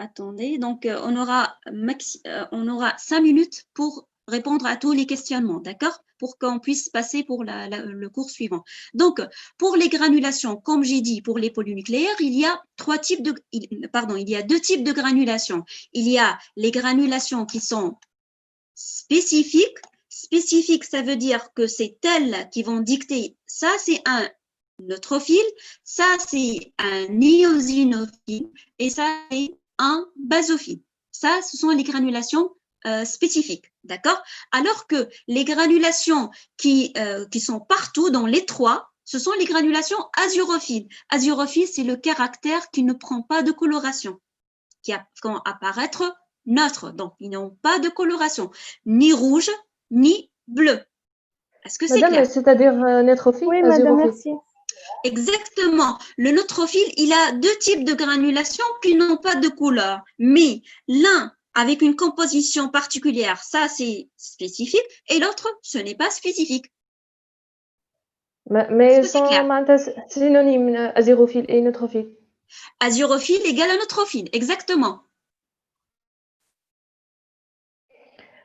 Attendez, donc on aura 5 minutes pour répondre à tous les questionnements, d'accord? Pour qu'on puisse passer pour le cours suivant. Donc, pour les granulations, comme j'ai dit, pour les polynucléaires, il y a deux types de granulations. Il y a les granulations qui sont spécifiques. Spécifique, ça veut dire que c'est elles qui vont dicter, ça c'est un neutrophile, ça c'est un éosinophile et ça c'est un basophile. Ça, ce sont les granulations spécifiques, d'accord? Alors que les granulations qui sont partout dans les trois, ce sont les granulations azurophiles. Azurophile, c'est le caractère qui ne prend pas de coloration, qui vont apparaître neutres, donc ils n'ont pas de coloration, ni rouge, ni bleu. Est-ce que c'est clair? Madame, c'est-à-dire neutrophile, Oui, madame, azurophile. merci. Exactement. Le neutrophile, il a deux types de granulations qui n'ont pas de couleur, mais l'un avec une composition particulière, ça c'est spécifique, et l'autre, ce n'est pas spécifique. Mais sont synonymes, azurophile et neutrophile. Azurophile égale à neutrophile, exactement.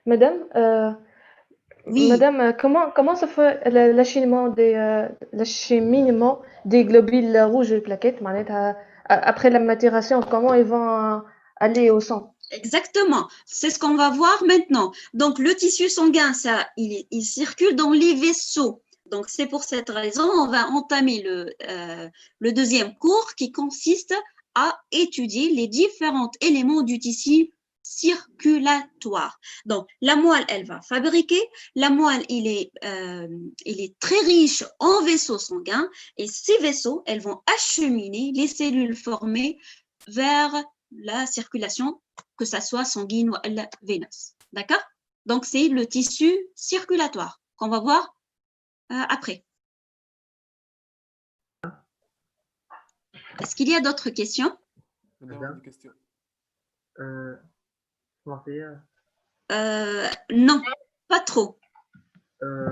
Madame, Oui. Madame, comment se fait l'acheminement des globules rouges et plaquettes, après la maturation, comment ils vont aller au sang? Exactement, c'est ce qu'on va voir maintenant. Donc, le tissu sanguin, ça, il circule dans les vaisseaux. Donc, c'est pour cette raison, on va entamer le deuxième cours qui consiste à étudier les différents éléments du tissu circulatoire. Donc, la moelle, elle va fabriquer. La moelle, il est très riche en vaisseaux sanguins et ces vaisseaux, elles vont acheminer les cellules formées vers la circulation, que ça soit sanguine ou veineuse. D'accord? Donc, c'est le tissu circulatoire qu'on va voir après. Est-ce qu'il y a d'autres questions? Madame, question. Non, pas trop.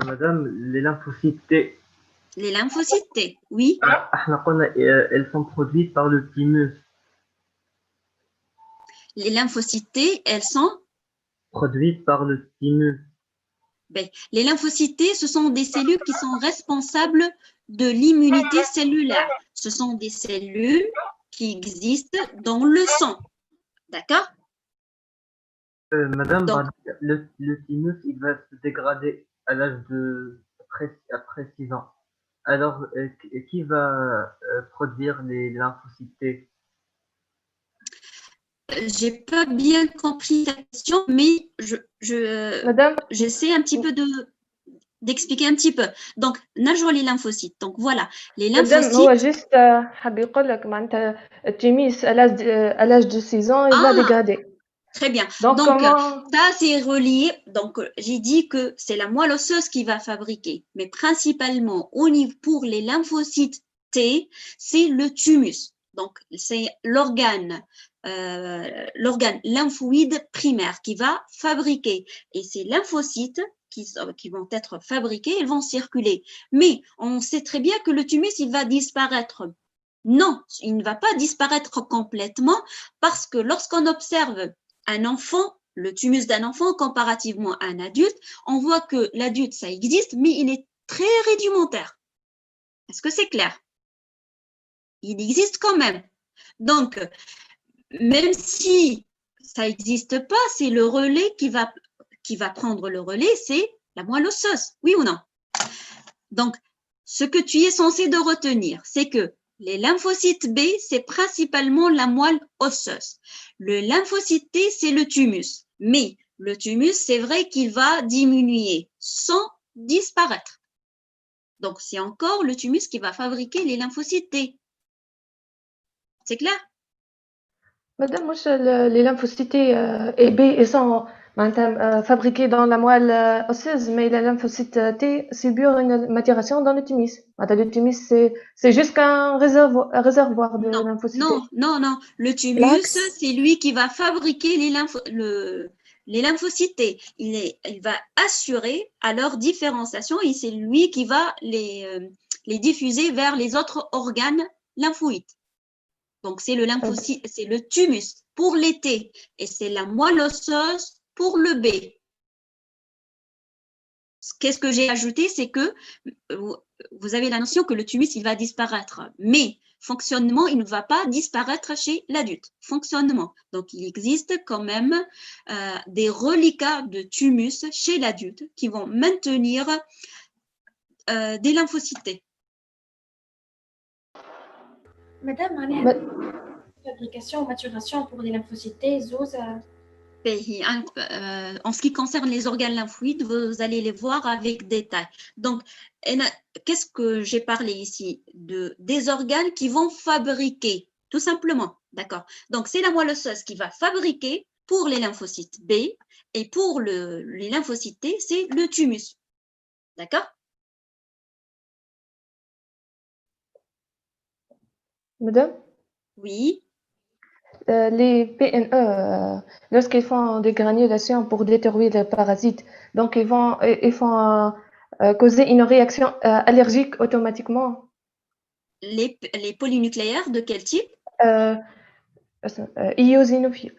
Madame, les lymphocytes T. Les lymphocytes T, oui. Elles sont produites par le thymus. Les lymphocytes T, elles sont produites par le thymus. Ben, les lymphocytes T, ce sont des cellules qui sont responsables de l'immunité cellulaire. Ce sont des cellules qui existent dans le sang. D'accord? Madame, donc, le thymus, il va se dégrader à l'âge de après 6 ans. Alors, qui va produire les lymphocytes T? J'ai pas bien compris ta question, mais j'essaie un petit peu d'expliquer un petit peu. Donc, نرجع les lymphocytes. Donc, voilà, les lymphocytes. هو juste حاب يقول لك معناتها التيميس à l'âge de 6 ans, il va dégrader. Très bien. Donc ça, c'est relié. Donc, j'ai dit que c'est la moelle osseuse qui va fabriquer. Mais principalement, pour les lymphocytes T, c'est le thymus. Donc, c'est l'organe lymphoïde primaire qui va fabriquer. Et ces lymphocytes qui vont être fabriqués, ils vont circuler. Mais on sait très bien que le thymus, il va disparaître. Non, il ne va pas disparaître complètement parce que lorsqu'on observe un enfant, le thymus d'un enfant comparativement à un adulte, on voit que l'adulte, ça existe, mais il est très rudimentaire. Est-ce que c'est clair? Il existe quand même. Donc, même si ça n'existe pas, c'est le relais qui va prendre le relais, c'est la moelle osseuse, oui ou non? Donc, ce que tu es censé de retenir, c'est que les lymphocytes B, c'est principalement la moelle osseuse. Le lymphocyte T, c'est le thymus. Mais le thymus, c'est vrai qu'il va diminuer sans disparaître. Donc, c'est encore le thymus qui va fabriquer les lymphocytes T. C'est clair? Madame, les lymphocytes et B, ils sont fabriqués dans la moelle osseuse, mais les lymphocytes T subissent une maturation dans le thymus. Le thymus, c'est juste qu'un réservoir de lymphocytes. Non. Le thymus, c'est lui qui va fabriquer les lymphocytes T. Il va assurer à leur différenciation et c'est lui qui va les diffuser vers les autres organes lymphoïdes. Donc, c'est le lymphocyte, c'est le thymus pour les T et c'est la moelle osseuse pour le B. Qu'est-ce que j'ai ajouté? C'est que vous avez la notion que le thymus, il va disparaître. Mais fonctionnement, il ne va pas disparaître chez l'adulte. Fonctionnement. Donc, il existe quand même des reliquats de thymus chez l'adulte qui vont maintenir des lymphocytes T. Madame, Ma- fabrication ou maturation pour les lymphocytes T, ZOS, En ce qui concerne les organes lymphoïdes, vous allez les voir avec détail. Donc, qu'est-ce que j'ai parlé ici? Des organes qui vont fabriquer, tout simplement. D'accord? Donc, c'est la moelle osseuse qui va fabriquer pour les lymphocytes B et pour les lymphocytes T, c'est le thymus. D'accord? Madame, Oui. les PNE, lorsqu'ils font des granulations pour détruire les parasites, donc ils font causer une réaction allergique automatiquement. Les polynucléaires de quel type? Eosinophiles.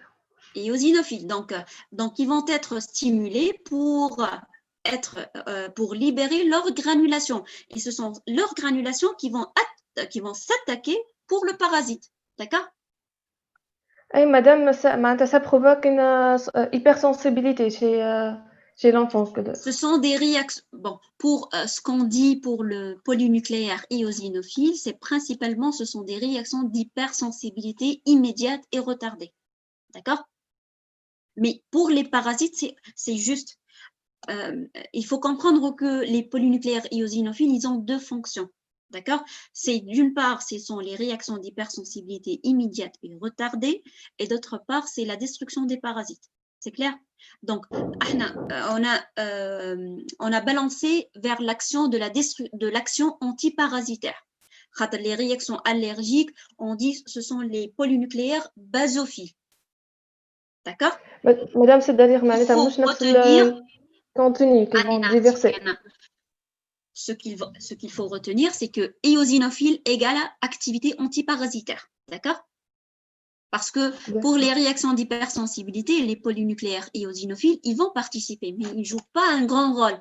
Et eosinophiles. Donc, ils vont être stimulés pour libérer leur granulation. Et ce sont leurs granulations qui vont s'attaquer pour le parasite. D'accord? Et madame, ça provoque une hypersensibilité chez l'enfant. Ce sont des réactions. Bon, pour ce qu'on dit pour le polynucléaire éosinophile, c'est principalement, ce sont des réactions d'hypersensibilité immédiate et retardée. D'accord? Mais pour les parasites, c'est juste. Il faut comprendre que les polynucléaires éosinophiles, ils ont deux fonctions. D'accord? C'est d'une part, ce sont les réactions d'hypersensibilité immédiate et retardée, et d'autre part, c'est la destruction des parasites. C'est clair? Donc, on a balancé vers l'action de l'action antiparasitaire. Les réactions allergiques, on dit ce sont les polynucléaires basophiles. D'accord? Madame, c'est-à-dire Il معناتها faut مش نفس retenir contenu qu'ils vont déverser. ce qu'il faut retenir, c'est que éosinophile égale activité antiparasitaire. D'accord? Parce que pour les réactions d'hypersensibilité, les polynucléaires éosinophiles, ils vont participer, mais ils ne jouent pas un grand rôle.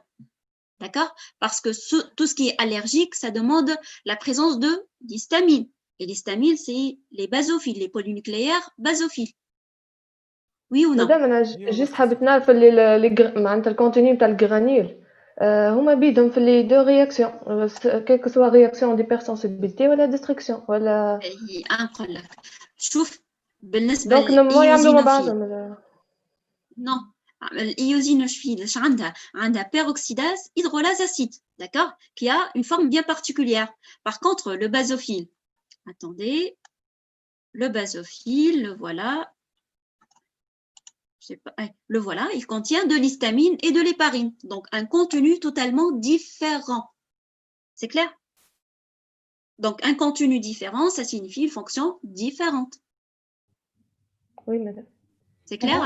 D'accord? Parce que tout ce qui est allergique, ça demande la présence d'histamine. Et l'histamine, c'est les basophiles, les polynucléaires basophiles. Oui ou non? مادام انا جست حبيت نعرف اللي معناتها الكونتوني نتاع الجرانيول هما بيدهم في لي دو رياكسيون كيك سوا رياكسيون ديبرسونسيبيليتي ولا ديستركسيون ولا نقول لك شوف بالنسبه دونك نورمالمون يعملوا مع للايوزينوفيل بعضهم non الايوزينوفيل اش عندها peroxydase hydrolase acide, d'accord, qui a une forme bien particulière. Par contre le basophile, attendez, le basophile, le voilà, le voilà, il contient de l'histamine et de l'héparine, donc un contenu totalement différent. C'est clair? Donc un contenu différent, ça signifie une fonction différente. Oui, madame. C'est clair?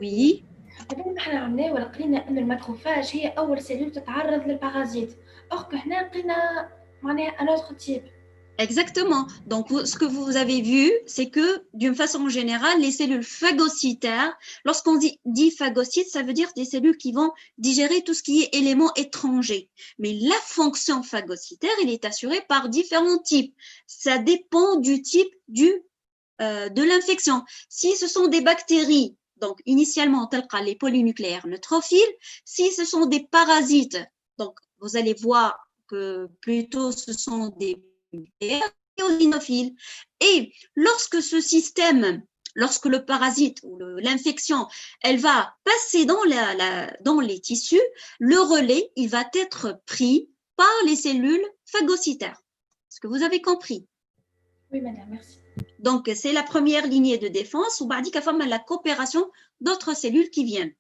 Oui. madame احنا عملنا ولقينا ان الماكروفاج هي اول سيلول تتعرض للبارازيت. or que هنا لقينا معناها un autre type. Exactement. Donc, ce que vous avez vu, c'est que, d'une façon générale, les cellules phagocytaires, lorsqu'on dit phagocytes, ça veut dire des cellules qui vont digérer tout ce qui est éléments étrangers. Mais la fonction phagocytaire, elle est assurée par différents types. Ça dépend du type de l'infection. Si ce sont des bactéries, donc initialement, les polynucléaires neutrophiles, si ce sont des parasites, donc vous allez voir que plutôt ce sont des éosinophiles. Et lorsque ce système, lorsque le parasite ou l'infection, elle va passer dans les tissus, le relais, il va être pris par les cellules phagocytaires. Est-ce que vous avez compris? Oui, madame, merci. Donc, c'est la première lignée de défense ou la coopération d'autres cellules qui viennent.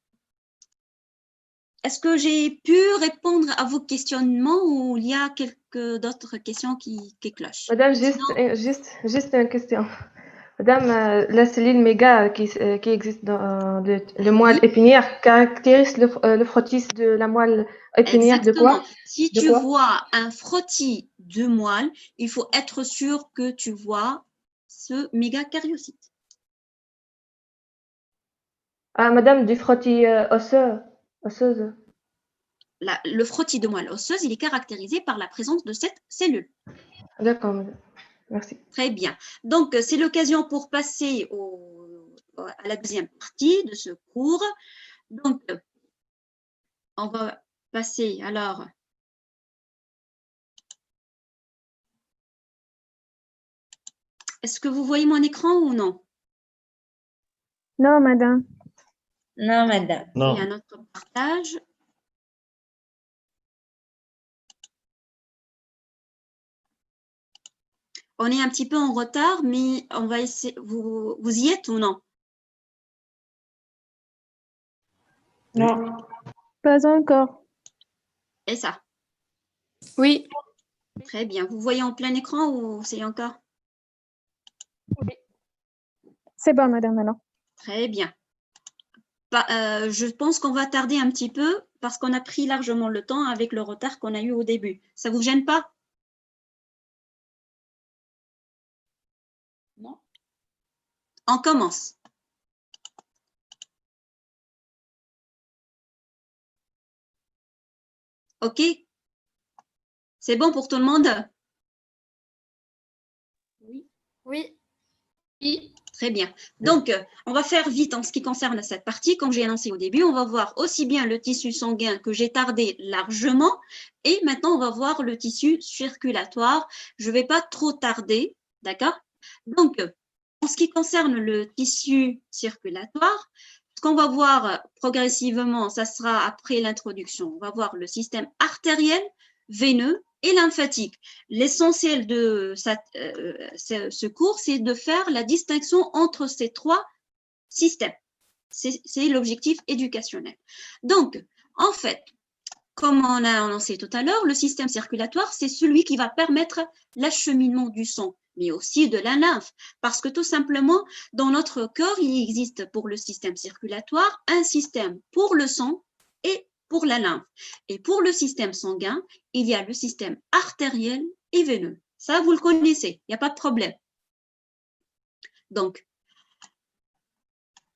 Est-ce que j'ai pu répondre à vos questionnements ou il y a quelques d'autres questions qui clochent? Madame, juste une question. Madame, la cellule méga qui existe dans le moelle épinière caractérise le frottis de la moelle épinière. Exactement. De quoi? Si tu vois un frottis de moelle, il faut être sûr que tu vois ce mégacariocyte. Ah, madame, du frottis osseuse. Le frottis de moelle osseuse, il est caractérisé par la présence de cette cellule. D'accord, madame. Merci. Très bien. Donc, c'est l'occasion pour passer à la deuxième partie de ce cours. Donc, on va passer alors. Est-ce que vous voyez mon écran ou non? Non, madame. Non, madame. Il y a un autre partage. On est un petit peu en retard, mais on va essayer. Vous y êtes ou non? Non. Pas encore. Et ça? Oui. Très bien. Vous voyez en plein écran ou c'est encore? C'est bon, madame, alors. Très bien. Je pense qu'on va tarder un petit peu parce qu'on a pris largement le temps avec le retard qu'on a eu au début. Ça vous gêne pas? Non. On commence. OK? C'est bon pour tout le monde? Oui. Oui. Très bien. Donc, on va faire vite en ce qui concerne cette partie. Comme j'ai annoncé au début, on va voir aussi bien le tissu sanguin que j'ai tardé largement. Et maintenant, on va voir le tissu circulatoire. Je ne vais pas trop tarder, d'accord? Donc, en ce qui concerne le tissu circulatoire, ce qu'on va voir progressivement, ça sera après l'introduction. On va voir le système artériel, veineux et lymphatique. L'essentiel de ce cours, c'est de faire la distinction entre ces trois systèmes. C'est l'objectif éducationnel. Donc, en fait, comme on a annoncé tout à l'heure, le système circulatoire, c'est celui qui va permettre l'acheminement du sang, mais aussi de la lymphe. Parce que tout simplement, dans notre corps, il existe pour le système circulatoire un système pour le sang et pour la lymphe. Et pour le système sanguin, il y a le système artériel et veineux. Ça, vous le connaissez, il n'y a pas de problème. Donc,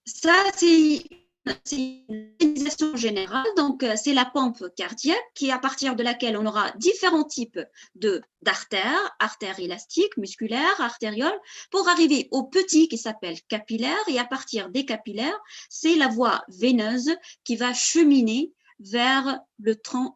ça, c'est une organisation générale. Donc, c'est la pompe cardiaque qui, à partir de laquelle on aura différents types d'artères, artères élastiques, musculaires, artérioles, pour arriver au petit qui s'appelle capillaire. Et à partir des capillaires, c'est la voie veineuse qui va cheminer vers le tronc,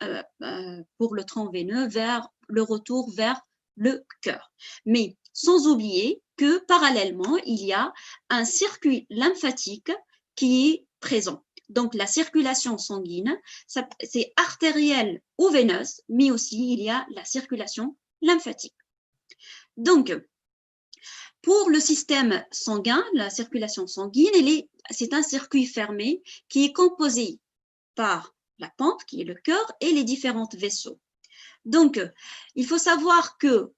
pour le tronc veineux, vers le retour vers le cœur. Mais sans oublier que parallèlement, il y a un circuit lymphatique qui est présent. Donc, la circulation sanguine, c'est artérielle ou veineuse, mais aussi il y a la circulation lymphatique. Donc, pour le système sanguin, la circulation sanguine, c'est un circuit fermé qui est composé par la pompe, qui est le cœur, et les différents vaisseaux. Donc, il faut savoir que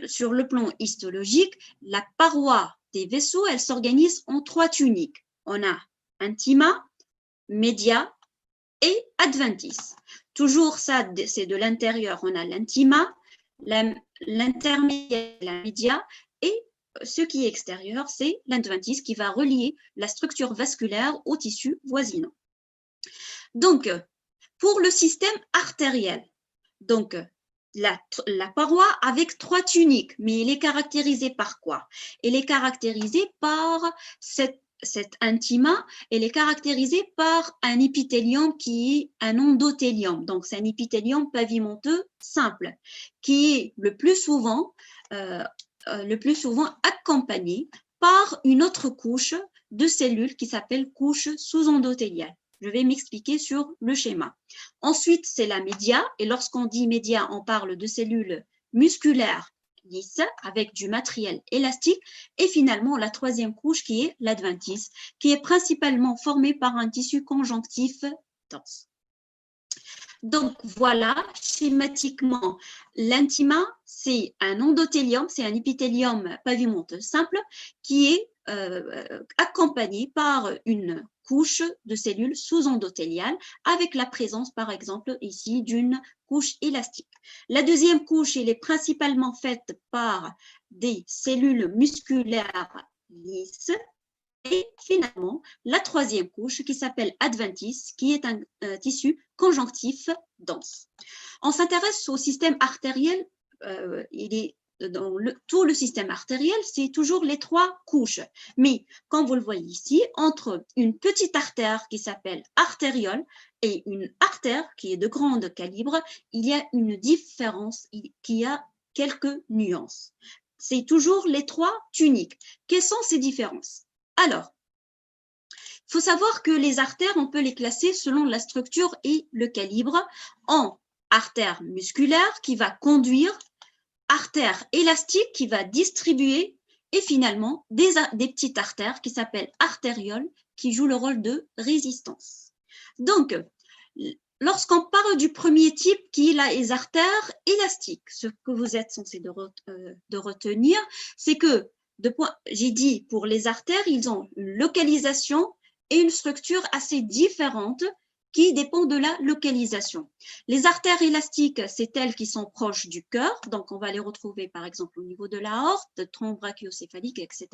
sur le plan histologique, la paroi des vaisseaux, elle s'organise en trois tuniques. On a intima, média et adventice. Toujours ça, c'est de l'intérieur. On a l'intima, l'intermédiaire, la média et ce qui est extérieur, c'est l'adventice qui va relier la structure vasculaire au tissu voisinant. Donc, pour le système artériel, donc la paroi avec trois tuniques, mais elle est caractérisée par quoi? Elle est caractérisée par cette intima, elle est caractérisée par un épithélium qui est un endothélium. Donc, c'est un épithélium pavimenteux simple qui est le plus souvent accompagné par une autre couche de cellules qui s'appelle couche sous-endothéliale. Je vais m'expliquer sur le schéma. Ensuite, c'est la média. Et lorsqu'on dit média, on parle de cellules musculaires lisses avec du matériel élastique. Et finalement, la troisième couche qui est l'adventice, qui est principalement formée par un tissu conjonctif dense. Donc, voilà, schématiquement, l'intima, c'est un endothélium, c'est un épithélium pavimenteux simple qui est accompagnées par une couche de cellules sous-endothéliales avec la présence, par exemple, ici, d'une couche élastique. La deuxième couche, elle est principalement faite par des cellules musculaires lisses. Et finalement, la troisième couche qui s'appelle adventice, qui est un tissu conjonctif dense. On s'intéresse au système artériel, il est dans tout le système artériel, c'est toujours les trois couches. Mais comme vous le voyez ici, entre une petite artère qui s'appelle artériole et une artère qui est de grand calibre, il y a une différence, qui a quelques nuances. C'est toujours les trois tuniques. Quelles sont ces différences? Alors, il faut savoir que les artères, on peut les classer selon la structure et le calibre en artère musculaire qui va conduire, artère élastique qui va distribuer et finalement des petites artères qui s'appellent artérioles qui jouent le rôle de résistance. Donc, lorsqu'on parle du premier type qui est les artères élastiques, ce que vous êtes censé de retenir, c'est que j'ai dit pour les artères, ils ont une localisation et une structure assez différente qui dépend de la localisation. Les artères élastiques, c'est elles qui sont proches du cœur, donc on va les retrouver par exemple au niveau de l'aorte, de tronc brachiocéphalique, etc.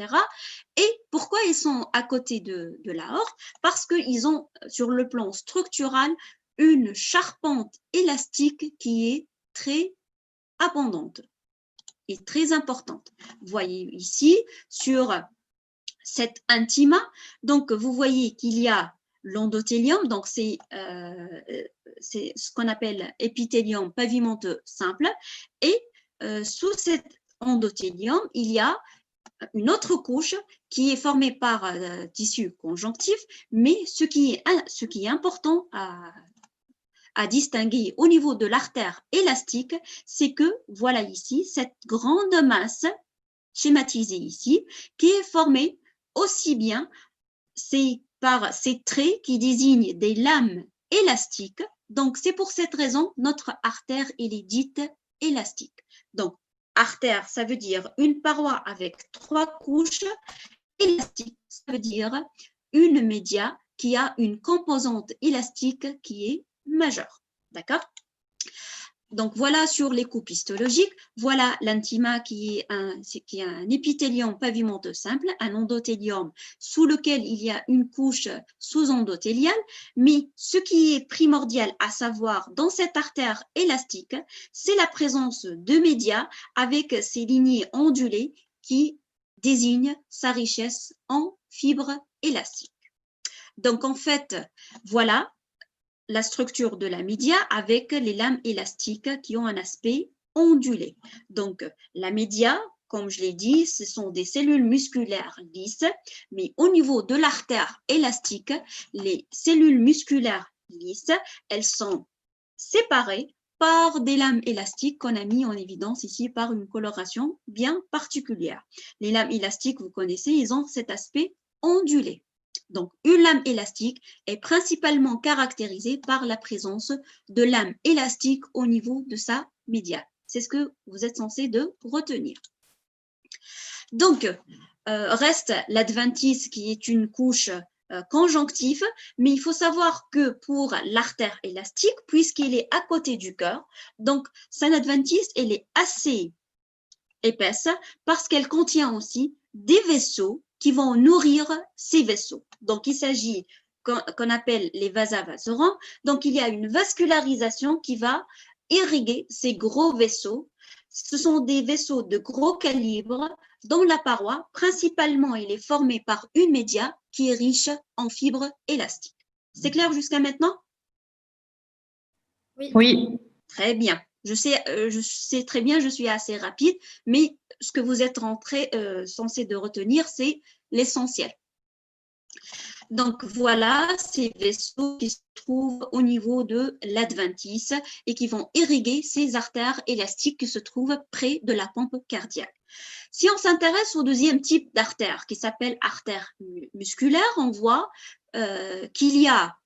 Et pourquoi ils sont à côté de l'aorte? Parce qu'ils ont, sur le plan structural, une charpente élastique qui est très abondante et très importante. Vous voyez ici sur cette intima, donc vous voyez qu'il y a l'endothélium, donc c'est ce qu'on appelle épithélium pavimenteux simple, et sous cet endothélium, il y a une autre couche qui est formée par tissu conjonctif, mais ce qui est important à distinguer au niveau de l'artère élastique, c'est que, voilà ici, cette grande masse schématisée ici, qui est formée aussi bien par ces traits qui désignent des lames élastiques. Donc, c'est pour cette raison, notre artère, elle est dite élastique. Donc, artère, ça veut dire une paroi avec 3 couches. Élastique, ça veut dire une média qui a une composante élastique qui est majeure. D'accord? Donc, voilà sur les coupes histologiques. Voilà l'intima qui est un épithélium pavimenteux simple, un endothélium sous lequel il y a une couche sous-endothéliale. Mais ce qui est primordial à savoir dans cette artère élastique, c'est la présence de médias avec ces lignées ondulées qui désignent sa richesse en fibres élastiques. Donc, en fait, voilà la structure de la média avec les lames élastiques qui ont un aspect ondulé. Donc, la média, comme je l'ai dit, ce sont des cellules musculaires lisses, mais au niveau de l'artère élastique, les cellules musculaires lisses, elles sont séparées par des lames élastiques qu'on a mis en évidence ici par une coloration bien particulière. Les lames élastiques, vous connaissez, ils ont cet aspect ondulé. Donc, une lame élastique est principalement caractérisée par la présence de lames élastiques au niveau de sa médiane. C'est ce que vous êtes censé de retenir. Donc, reste l'adventice qui est une couche conjonctive, mais il faut savoir que pour l'artère élastique, puisqu'il est à côté du cœur, donc son adventice, elle est assez épaisse parce qu'elle contient aussi des vaisseaux qui vont nourrir ces vaisseaux. Donc, il s'agit qu'on appelle les vasa vasorans. Donc, il y a une vascularisation qui va irriguer ces gros vaisseaux. Ce sont des vaisseaux de gros calibre dont la paroi, principalement, elle est formée par une média qui est riche en fibres élastiques. C'est clair jusqu'à maintenant? Oui. Très bien. Je sais très bien, je suis assez rapide, mais ce que vous êtes censé de retenir, c'est l'essentiel. Donc, voilà ces vaisseaux qui se trouvent au niveau de l'adventice et qui vont irriguer ces artères élastiques qui se trouvent près de la pompe cardiaque. Si on s'intéresse au deuxième type d'artère qui s'appelle artère musculaire, on voit qu'il y a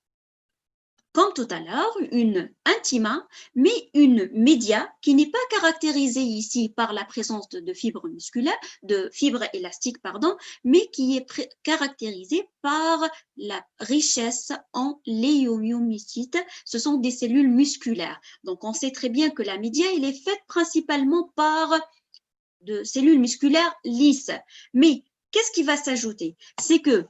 comme tout à l'heure, une intima, mais une média qui n'est pas caractérisée ici par la présence de fibres musculaires, de fibres élastiques, pardon, mais qui est caractérisée par la richesse en léomyocytes. Ce sont des cellules musculaires. Donc, on sait très bien que la média, elle est faite principalement par de cellules musculaires lisses. Mais qu'est-ce qui va s'ajouter? C'est que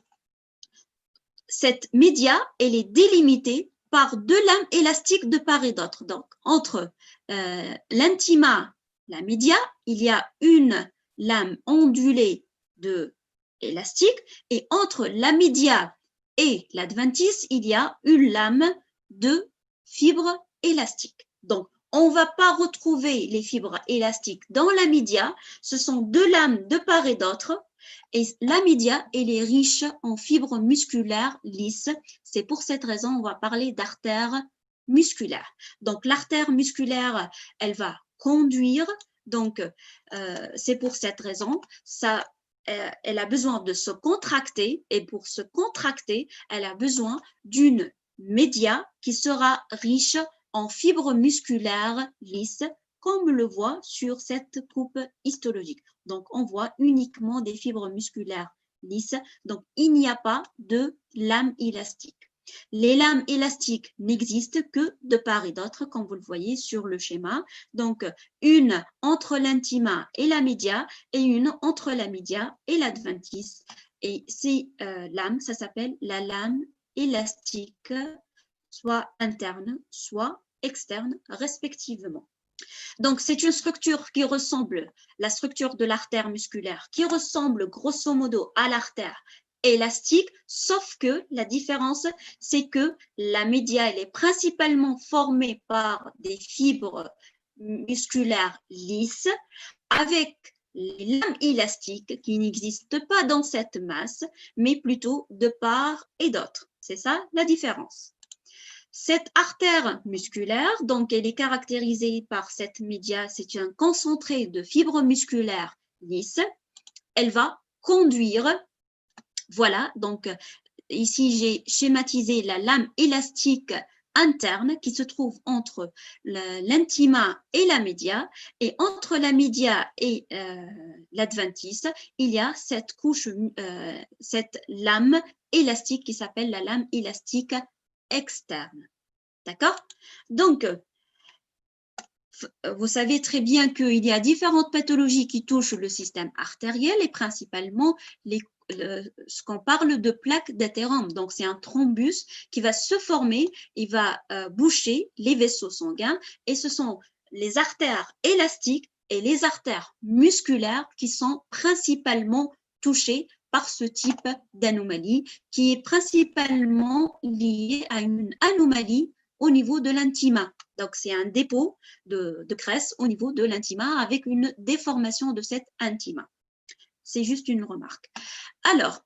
cette média, elle est délimitée par deux lames élastiques de part et d'autre. Donc, entre l'intima, la média, il y a une lame ondulée de élastique, et entre la média et l'adventice, il y a une lame de fibres élastiques. Donc, on ne va pas retrouver les fibres élastiques dans la média, ce sont deux lames de part et d'autre. Et la média, elle est riche en fibres musculaires lisses. C'est pour cette raison on va parler d'artère musculaire. Donc, l'artère musculaire, elle va conduire. Donc, c'est pour cette raison, elle a besoin de se contracter. Et pour se contracter, elle a besoin d'une média qui sera riche en fibres musculaires lisses, comme le voit sur cette coupe histologique. Donc, on voit uniquement des fibres musculaires lisses. Donc, il n'y a pas de lames élastiques. Les lames élastiques n'existent que de part et d'autre, comme vous le voyez sur le schéma. Donc, une entre l'intima et la média et une entre la média et l'adventice. Et ces lames, ça s'appelle la lame élastique, soit interne, soit externe, respectivement. Donc, c'est une structure qui ressemble, la structure de l'artère musculaire, qui ressemble grosso modo à l'artère élastique, sauf que la différence, c'est que la média, elle est principalement formée par des fibres musculaires lisses, avec les lames élastiques qui n'existent pas dans cette masse, mais plutôt de part et d'autre. C'est ça la différence. Cette artère musculaire, donc elle est caractérisée par cette média, c'est un concentré de fibres musculaires lisses. Elle va conduire, voilà, donc ici j'ai schématisé la lame élastique interne qui se trouve entre l'intima et la média, et entre la média et l'adventice, il y a cette couche, cette lame élastique qui s'appelle la lame élastique externe. D'accord? Donc, vous savez très bien qu'il y a différentes pathologies qui touchent le système artériel et principalement ce qu'on parle de plaque d'athérome. Donc, c'est un thrombus qui va se former, il va boucher les vaisseaux sanguins, et ce sont les artères élastiques et les artères musculaires qui sont principalement touchées par ce type d'anomalie, qui est principalement liée à une anomalie au niveau de l'intima. Donc, c'est un dépôt de graisse au niveau de l'intima avec une déformation de cette intima. C'est juste une remarque. Alors,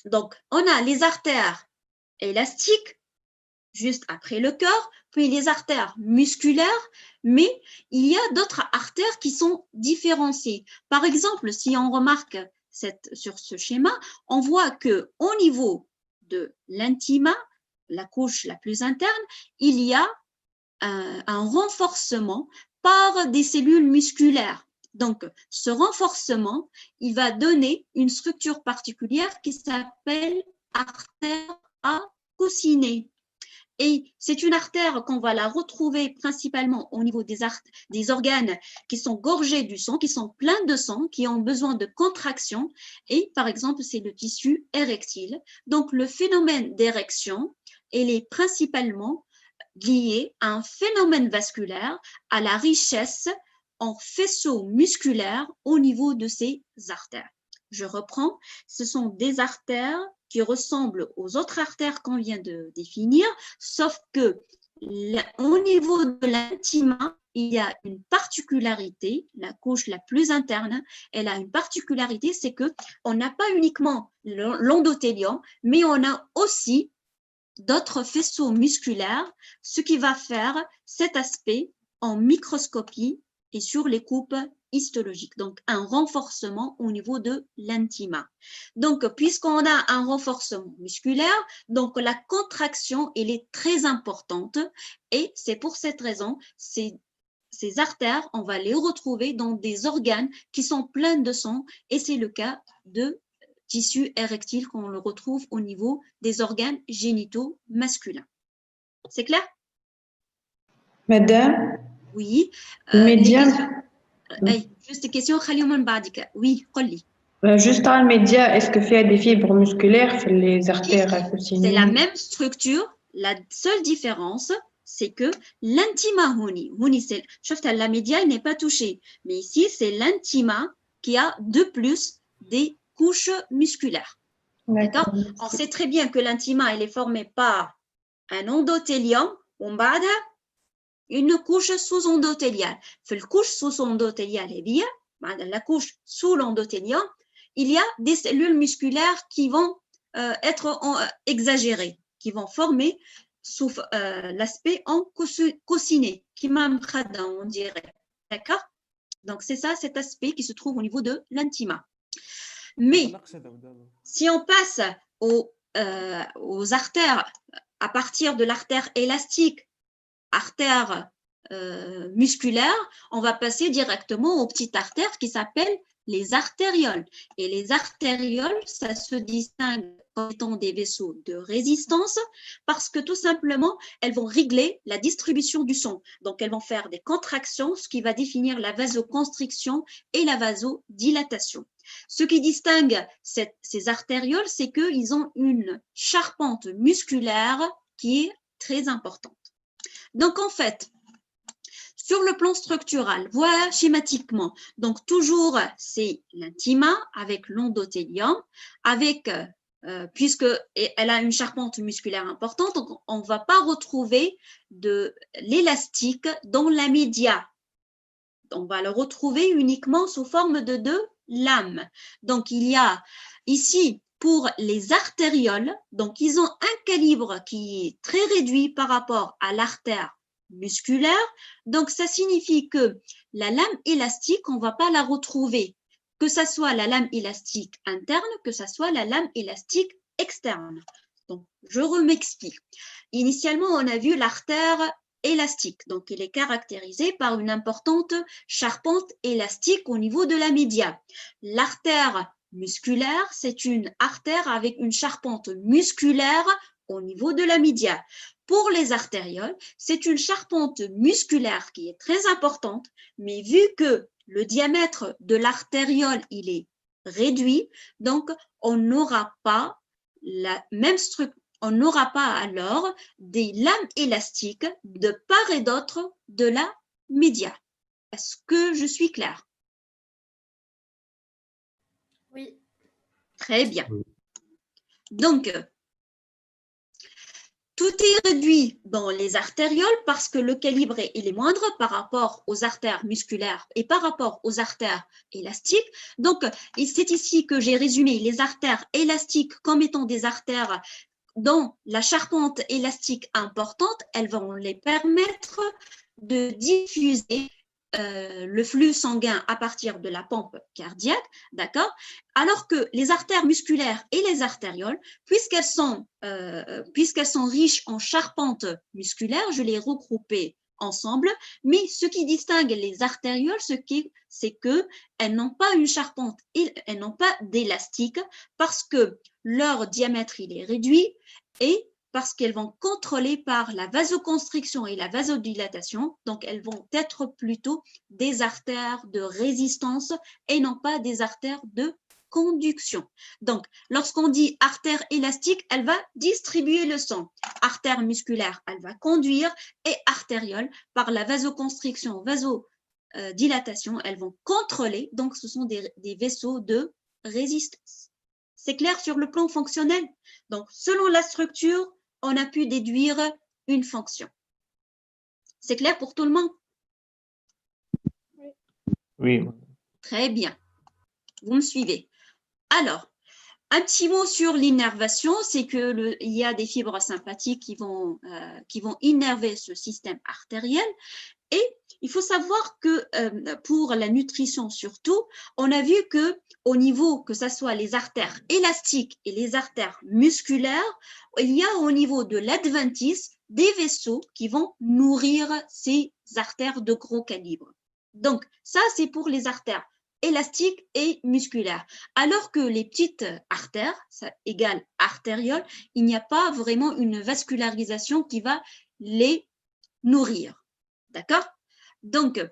donc, on a les artères élastiques juste après le cœur, puis les artères musculaires, mais il y a d'autres artères qui sont différenciées. Par exemple, si on remarque sur ce schéma, on voit qu'au niveau de l'intima, la couche la plus interne, il y a un renforcement par des cellules musculaires. Donc, ce renforcement, il va donner une structure particulière qui s'appelle artère acousinée. Et c'est une artère qu'on va la retrouver principalement au niveau des organes qui sont gorgés du sang, qui sont pleins de sang, qui ont besoin de contraction. Et par exemple, c'est le tissu érectile. Donc, le phénomène d'érection, il est principalement lié à un phénomène vasculaire, à la richesse en faisceaux musculaires au niveau de ces artères. Je reprends, ce sont des artères qui ressemblent aux autres artères qu'on vient de définir, sauf que au niveau de l'intima, il y a une particularité, la couche la plus interne, elle a une particularité, c'est qu'on n'a pas uniquement l'endothélium, mais on a aussi d'autres faisceaux musculaires, ce qui va faire cet aspect en microscopie et sur les coupes histologique, donc un renforcement au niveau de l'intima. Donc, puisqu'on a un renforcement musculaire, donc la contraction, elle est très importante et c'est pour cette raison, ces artères, on va les retrouver dans des organes qui sont pleins de sang et c'est le cas de tissu érectile qu'on le retrouve au niveau des organes génitaux masculins. C'est clair? Madame, Oui. média, juste question, oui, قولي. juste dans le média, est-ce que fait des fibres musculaires, les artères C'est la cocinées? même structure, la seule différence, c'est que l'intima, la médiale n'est pas touchée, mais ici, c'est l'intima qui a de plus des couches musculaires. D'accord? On sait très bien que l'intima, elle est formée par un endothélium, une couche sous-endothéliale. La couche sous-endothéliale, la couche sous l'endothélium, il y a des cellules musculaires qui vont être exagérées, qui vont former sous l'aspect en cociné, qui on dirait. D'accord? Donc, c'est ça, cet aspect qui se trouve au niveau de l'intima. Mais si on passe aux artères, à partir de l'artère élastique, artère musculaire, on va passer directement aux petites artères qui s'appellent les artérioles. Et les artérioles, ça se distingue comme étant des vaisseaux de résistance parce que tout simplement, elles vont régler la distribution du sang. Donc, elles vont faire des contractions, ce qui va définir la vasoconstriction et la vasodilatation. Ce qui distingue ces artérioles, c'est qu'ils ont une charpente musculaire qui est très importante. Donc, en fait, sur le plan structural, voilà schématiquement. Donc, toujours, c'est l'intima avec l'endothélium, puisqu'elle a une charpente musculaire importante, donc on ne va pas retrouver de l'élastique dans la média. On va le retrouver uniquement sous forme de deux lames. Donc, il y a ici, pour les artérioles, donc ils ont un calibre qui est très réduit par rapport à l'artère musculaire. Donc, ça signifie que la lame élastique, on ne va pas la retrouver, que ce soit la lame élastique interne, que ce soit la lame élastique externe. Donc, je m'explique. Initialement, on a vu l'artère élastique. Donc, elle est caractérisée par une importante charpente élastique au niveau de la média. L'artère musculaire, c'est une artère avec une charpente musculaire au niveau de la média. Pour les artérioles, c'est une charpente musculaire qui est très importante, mais vu que le diamètre de l'artériole, il est réduit, donc on n'aura pas la même structure. On n'aura pas alors des lames élastiques de part et d'autre de la média. Est-ce que je suis claire? Oui. Très bien. Donc, tout est réduit dans les artérioles parce que le calibre il est moindre par rapport aux artères musculaires et par rapport aux artères élastiques. Donc, c'est ici que j'ai résumé les artères élastiques comme étant des artères dont la charpente élastique importante, elles vont les permettre de diffuser le flux sanguin à partir de la pompe cardiaque, d'accord? Alors que les artères musculaires et les artérioles, puisqu'elles sont riches en charpente musculaire, je les regroupais ensemble, mais ce qui distingue les artérioles, c'est qu'elles n'ont pas une charpente, elles n'ont pas d'élastique parce que leur diamètre il est réduit et parce qu'elles vont contrôler par la vasoconstriction et la vasodilatation, donc elles vont être plutôt des artères de résistance et non pas des artères de conduction. Donc, lorsqu'on dit artère élastique, elle va distribuer le sang. Artère musculaire, elle va conduire et artériole, par la vasoconstriction, vasodilatation, elles vont contrôler. Donc, ce sont des vaisseaux de résistance. C'est clair sur le plan fonctionnel? Donc, selon la structure, on a pu déduire une fonction. C'est clair pour tout le monde? Oui. Très bien. Vous me suivez? Alors, un petit mot sur l'innervation, c'est qu'il y a des fibres sympathiques qui vont innerver ce système artériel Et il faut savoir que pour la nutrition surtout, on a vu que au niveau, que ce soit les artères élastiques et les artères musculaires, il y a au niveau de l'adventice des vaisseaux qui vont nourrir ces artères de gros calibre. Donc, ça, c'est pour les artères élastiques et musculaires. Alors que les petites artères, ça égale artérioles, il n'y a pas vraiment une vascularisation qui va les nourrir. D'accord? Donc,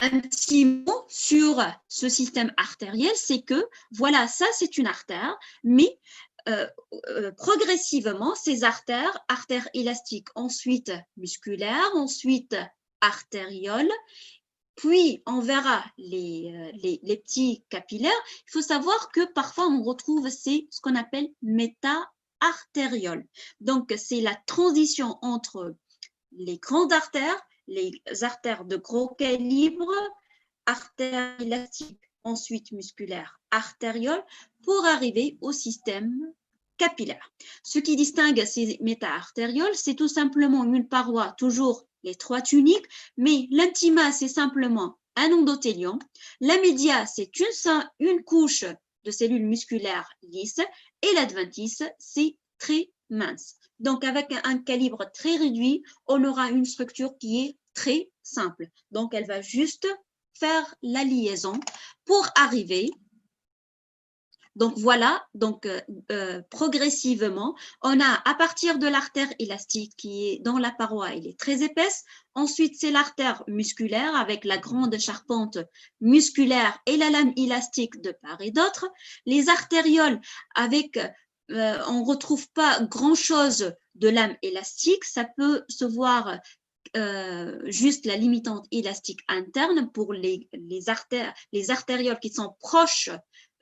un petit mot sur ce système artériel, c'est que, voilà, ça c'est une artère, mais progressivement, ces artères élastiques, ensuite musculaires, ensuite artérioles, puis on verra les petits capillaires. Il faut savoir que parfois on retrouve ce qu'on appelle méta-artérioles. Donc, c'est la transition entre les grandes artères, les artères de gros calibre, artères élastiques, ensuite musculaires, artérioles, pour arriver au système capillaire. Ce qui distingue ces méta-artérioles, c'est tout simplement une paroi, toujours les trois tuniques, mais l'intima, c'est simplement un endothélium. La média, c'est une couche de cellules musculaires lisses, et l'adventice, c'est très mince. Donc, avec un calibre très réduit, on aura une structure qui est très simple. Donc, elle va juste faire la liaison pour arriver. Donc, voilà, donc progressivement, on a à partir de l'artère élastique qui est dans la paroi, elle est très épaisse. Ensuite, c'est l'artère musculaire avec la grande charpente musculaire et la lame élastique de part et d'autre. Les artérioles avec on ne retrouve pas grand-chose de lame élastique, ça peut se voir juste la limitante élastique interne pour les artérioles qui sont proches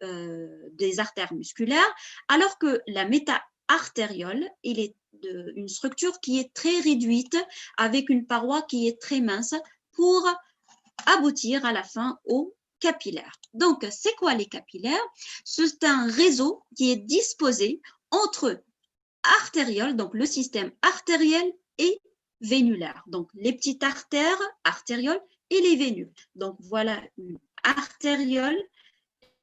des artères musculaires, alors que la méta-artériole, il est une structure qui est très réduite avec une paroi qui est très mince pour aboutir à la fin au capillaire. Donc, c'est quoi les capillaires? C'est un réseau qui est disposé entre artérioles, donc le système artériel et vénulaire. Donc, les petites artères artérioles et les vénules. Donc, voilà une artériole.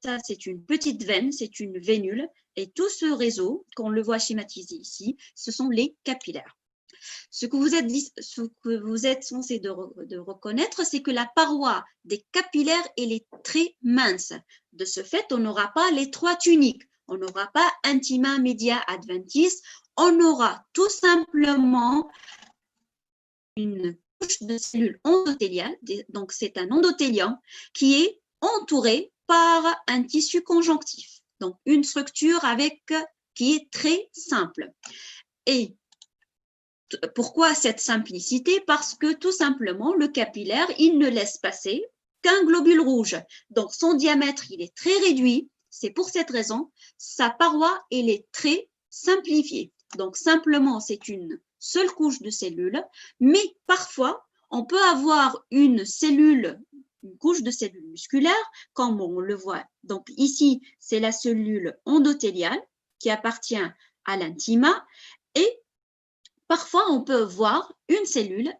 Ça, c'est une petite veine, c'est une vénule. Et tout ce réseau, qu'on le voit schématisé ici, ce sont les capillaires. Ce que vous êtes censé de reconnaître, c'est que la paroi des capillaires, elle est très mince. De ce fait, on n'aura pas les trois tuniques. On n'aura pas intima, média, adventice. On aura tout simplement une couche de cellules endothéliales. Donc, c'est un endothélium qui est entouré par un tissu conjonctif. Donc, une structure qui est très simple. Et pourquoi cette simplicité? Parce que tout simplement, le capillaire, il ne laisse passer qu'un globule rouge. Donc, son diamètre, il est très réduit. C'est pour cette raison, sa paroi, elle est très simplifiée. Donc, simplement, c'est une seule couche de cellules. Mais parfois, on peut avoir une couche de cellules musculaires, comme on le voit. Donc, ici, c'est la cellule endothéliale qui appartient à l'intima. Et parfois, on peut voir une cellule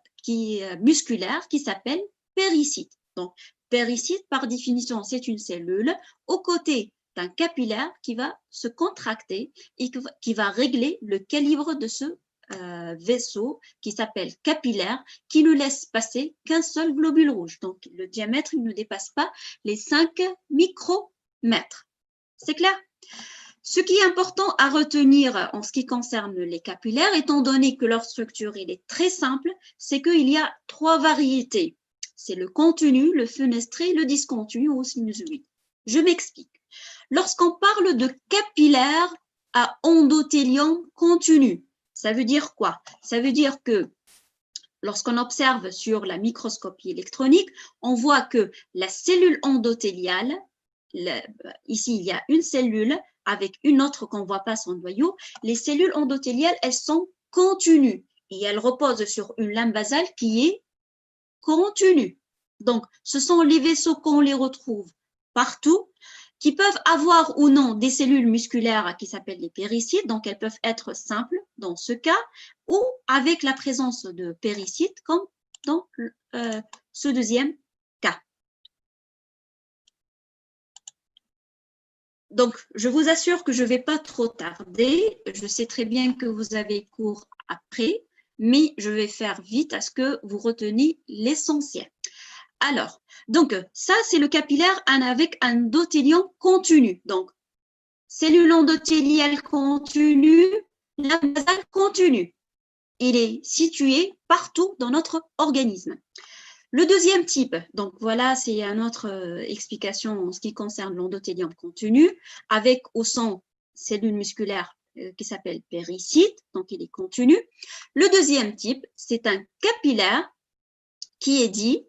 musculaire qui s'appelle péricyte. Donc, péricyte, par définition, c'est une cellule aux côtés d'un capillaire qui va se contracter et qui va régler le calibre de ce vaisseau qui s'appelle capillaire, qui ne laisse passer qu'un seul globule rouge. Donc, le diamètre, il ne dépasse pas les 5 micromètres. C'est clair? Ce qui est important à retenir en ce qui concerne les capillaires, étant donné que leur structure il est très simple, c'est qu'il y a 3 variétés. C'est le continu, le fenestré, le discontinu ou sinusoïde. Je m'explique. Lorsqu'on parle de capillaire à endothélium continu, ça veut dire quoi? Ça veut dire que lorsqu'on observe sur la microscopie électronique, on voit que la cellule endothéliale, ici il y a une cellule avec une autre qu'on ne voit pas son noyau. Les cellules endothéliales, elles sont continues et elles reposent sur une lame basale qui est continue. Donc, ce sont les vaisseaux qu'on les retrouve partout, qui peuvent avoir ou non des cellules musculaires qui s'appellent les péricytes, donc elles peuvent être simples dans ce cas, ou avec la présence de péricytes comme dans ce deuxième cas. Donc, je vous assure que je ne vais pas trop tarder. Je sais très bien que vous avez cours après, mais je vais faire vite à ce que vous reteniez l'essentiel. Alors, donc, ça, c'est le capillaire avec un endothélium continu. Donc, cellule endothéliale continue, lampe basale continue. Il est situé partout dans notre organisme. Le deuxième type, donc voilà, c'est une autre explication en ce qui concerne l'endothélium continu, avec au sein cellule musculaire qui s'appelle péricyte, donc il est continu. Le deuxième type, c'est un capillaire qui est dit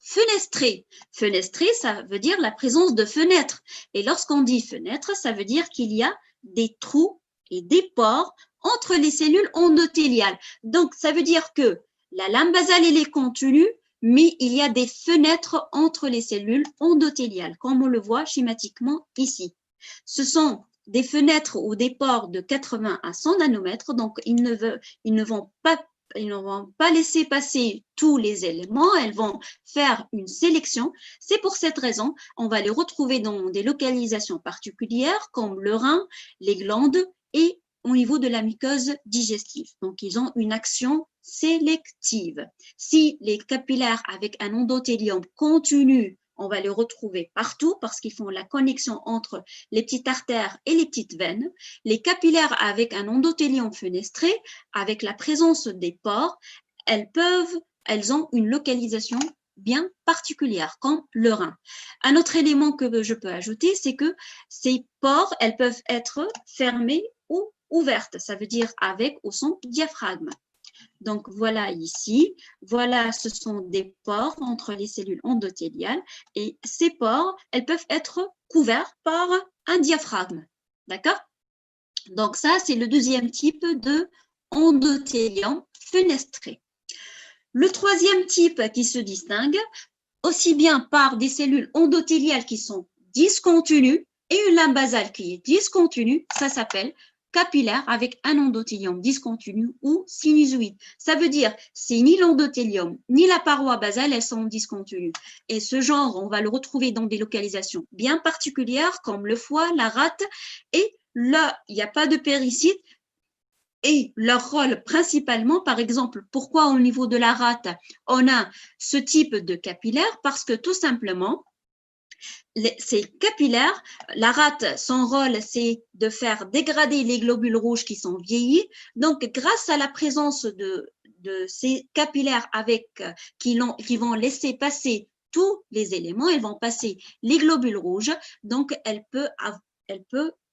fenestré. Fenestré, ça veut dire la présence de fenêtres. Et lorsqu'on dit fenêtre, ça veut dire qu'il y a des trous et des pores entre les cellules endothéliales. Donc, ça veut dire que la lame basale, elle est continue, mais il y a des fenêtres entre les cellules endothéliales, comme on le voit schématiquement ici. Ce sont des fenêtres ou des pores de 80 à 100 nanomètres, donc ils ne vont pas laisser passer tous les éléments, elles vont faire une sélection. C'est pour cette raison, on va les retrouver dans des localisations particulières comme le rein, les glandes et au niveau de la muqueuse digestive. Donc, ils ont une action sélective. Si les capillaires avec un endothélium continu, on va les retrouver partout parce qu'ils font la connexion entre les petites artères et les petites veines. Les capillaires avec un endothélium fenestré, avec la présence des pores, elles ont une localisation bien particulière, comme le rein. Un autre élément que je peux ajouter, c'est que ces pores, elles peuvent être fermées ou ouvertes, ça veut dire avec ou sans diaphragme. Donc, voilà ici, voilà, ce sont des pores entre les cellules endothéliales et ces pores, elles peuvent être couverts par un diaphragme, d'accord? Donc, ça, c'est le deuxième type de endothélium fenestré. Le troisième type qui se distingue, aussi bien par des cellules endothéliales qui sont discontinues et une lame basale qui est discontinue, ça s'appelle capillaire avec un endothélium discontinu ou sinusoïde. Ça veut dire c'est ni l'endothélium ni la paroi basale, elles sont discontinues. Et ce genre, on va le retrouver dans des localisations bien particulières comme le foie, la rate. Et là, il n'y a pas de péricyte. Et leur rôle principalement, par exemple, pourquoi au niveau de la rate, on a ce type de capillaire? Parce que tout simplement, ces capillaires, la rate, son rôle, c'est de faire dégrader les globules rouges qui sont vieillis. Donc, grâce à la présence de ces capillaires qui vont laisser passer tous les éléments, elles vont passer les globules rouges. Donc, elle peut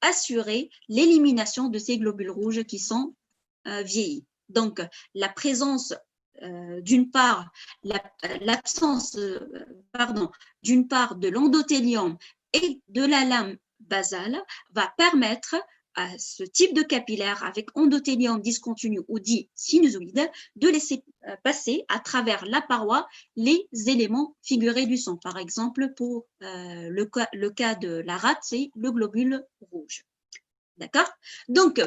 assurer l'élimination de ces globules rouges qui sont vieillis. Donc, la présence d'une part, l'absence d'une part de l'endothélium et de la lame basale va permettre à ce type de capillaire avec endothélium discontinu ou dit sinusoïde de laisser passer à travers la paroi les éléments figurés du sang. Par exemple, pour le cas de la rate, c'est le globule rouge. D'accord? Donc,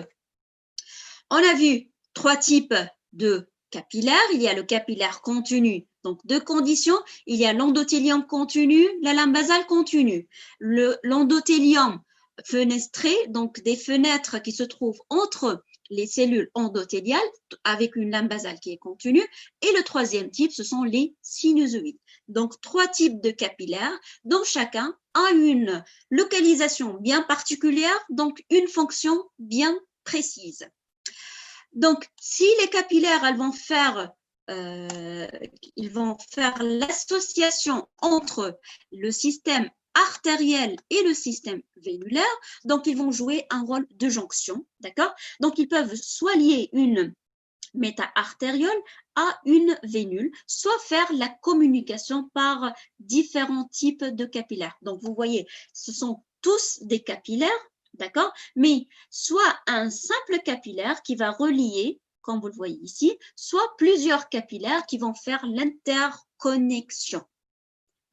on a vu trois types de capillaire, il y a le capillaire continu, donc deux conditions, il y a l'endothélium continu, la lame basale continue. L'endothélium fenestré, donc des fenêtres qui se trouvent entre les cellules endothéliales avec une lame basale qui est continue. Et le troisième type, ce sont les sinusoïdes. Donc, trois types de capillaires dont chacun a une localisation bien particulière, donc une fonction bien précise. Donc, si les capillaires, ils vont faire l'association entre le système artériel et le système veinulaire, donc ils vont jouer un rôle de jonction, d'accord? Donc, ils peuvent soit lier une méta-artériole à une vénule, soit faire la communication par différents types de capillaires. Donc, vous voyez, ce sont tous des capillaires, d'accord? Mais soit un simple capillaire qui va relier, comme vous le voyez ici, soit plusieurs capillaires qui vont faire l'interconnexion.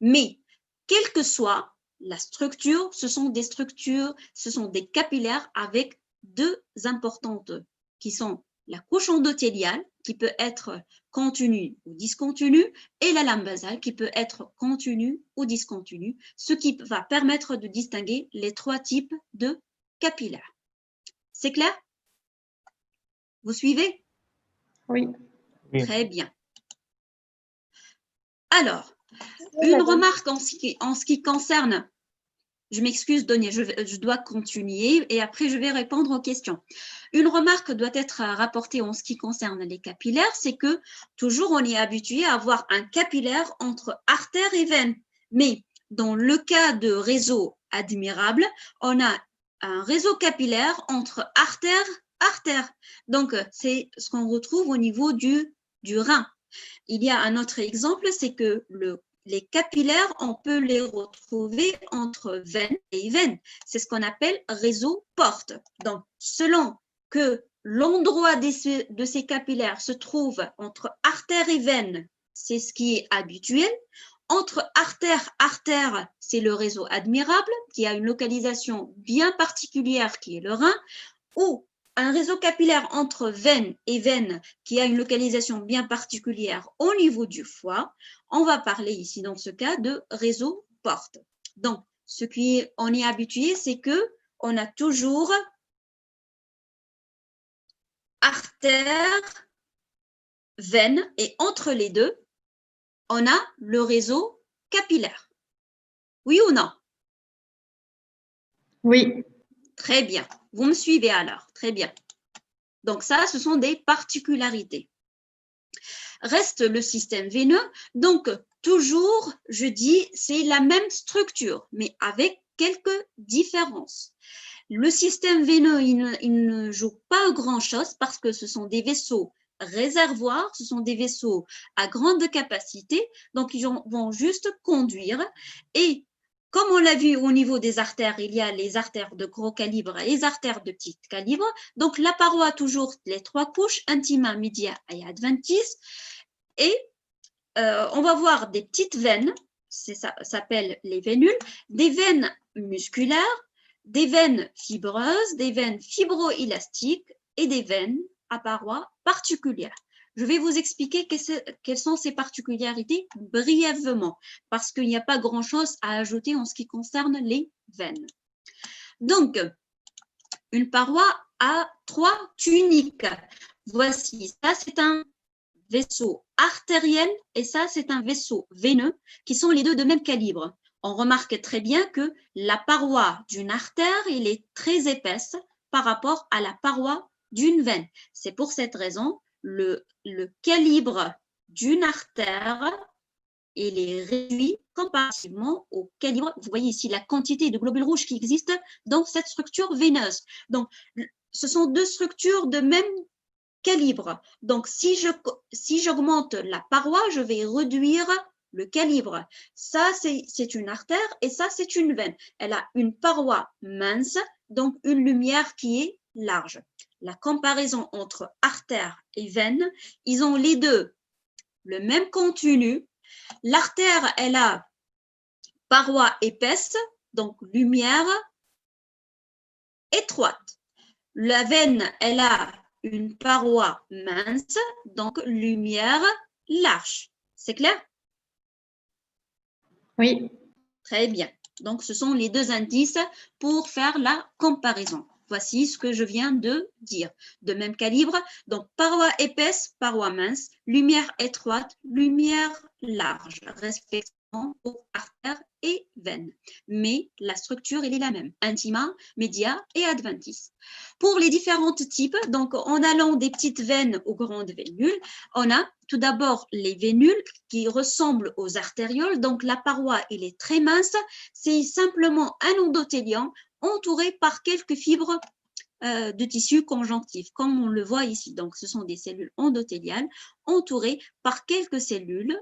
Mais, quel que soit la structure, ce sont des capillaires avec deux importantes qui sont la couche endothéliale qui peut être continue ou discontinue et la lame basale qui peut être continue ou discontinue, ce qui va permettre de distinguer les trois types de capillaires. C'est clair? Vous suivez? Oui. Très bien. Alors, une remarque en ce qui concerne, je m'excuse Donia, je dois continuer et après je vais répondre aux questions. Une remarque doit être rapportée en ce qui concerne les capillaires, c'est que toujours on est habitué à avoir un capillaire entre artère et veine. Mais dans le cas de réseau admirable, on a un réseau capillaire entre artère. Donc, c'est ce qu'on retrouve au niveau du rein. Il y a un autre exemple, c'est que les capillaires, on peut les retrouver entre veine et veine. C'est ce qu'on appelle réseau porte. Donc, selon que l'endroit de ces capillaires se trouve entre artère et veine, c'est ce qui est habituel. Entre artère, c'est le réseau admirable qui a une localisation bien particulière qui est le rein, ou un réseau capillaire entre veine et veine qui a une localisation bien particulière au niveau du foie. On va parler ici dans ce cas de réseau porte. Donc, on est habitué, c'est que on a toujours artère, veine et entre les deux, on a le réseau capillaire. Oui ou non? Oui. Très bien. Vous me suivez alors? Très bien. Donc ça, ce sont des particularités. Reste le système veineux. Donc, toujours, je dis, c'est la même structure, mais avec quelques différences. Le système veineux, il ne joue pas grand-chose parce que ce sont des vaisseaux réservoirs, ce sont des vaisseaux à grande capacité, donc ils vont juste conduire. Et comme on l'a vu au niveau des artères, il y a les artères de gros calibre et les artères de petit calibre. Donc la paroi, toujours les trois couches, intima, media et adventice. Et on va voir des petites veines, ça s'appelle les vénules, des veines musculaires, des veines fibreuses, des veines fibroélastiques et des veines à parois particulières. Je vais vous expliquer quelles sont ces particularités brièvement, parce qu'il n'y a pas grand-chose à ajouter en ce qui concerne les veines. Donc, une paroi a trois tuniques. Voici, ça c'est un vaisseau artériel et ça c'est un vaisseau veineux qui sont les deux de même calibre. On remarque très bien que la paroi d'une artère, elle est très épaisse par rapport à la paroi d'une veine. C'est pour cette raison, le calibre d'une artère, il est réduit comparativement au calibre. Vous voyez ici la quantité de globules rouges qui existent dans cette structure veineuse. Donc, ce sont deux structures de même calibre. Donc, si j'augmente la paroi, je vais réduire le calibre. Ça, c'est une artère et ça, c'est une veine. Elle a une paroi mince, donc une lumière qui est large. La comparaison entre artère et veine, ils ont les deux le même contenu. L'artère, elle a paroi épaisse, donc lumière étroite. La veine, elle a une paroi mince, donc lumière large. C'est clair? Oui. Très bien. Donc, ce sont les deux indices pour faire la comparaison. Voici ce que je viens de dire. De même calibre, donc paroi épaisse, paroi mince, lumière étroite, lumière large, respectivement pour artère et veine. Mais la structure, elle est la même. Intima, média et adventice. Pour les différents types, donc en allant des petites veines aux grandes vénules, on a tout d'abord les vénules qui ressemblent aux artérioles. Donc la paroi, elle est très mince. C'est simplement un endothélium entouré par quelques fibres de tissu conjonctif, comme on le voit ici. Donc, ce sont des cellules endothéliales entourées par quelques cellules,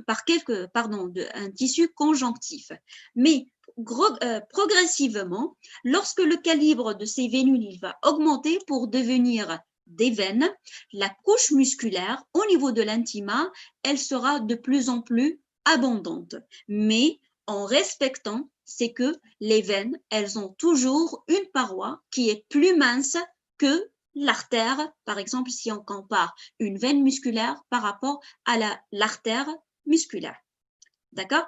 un tissu conjonctif. Mais progressivement, lorsque le calibre de ces vénules il va augmenter pour devenir des veines, la couche musculaire au niveau de l'intima, elle sera de plus en plus abondante, mais en respectant c'est que les veines, elles ont toujours une paroi qui est plus mince que l'artère. Par exemple, si on compare une veine musculaire par rapport à l'artère musculaire. D'accord?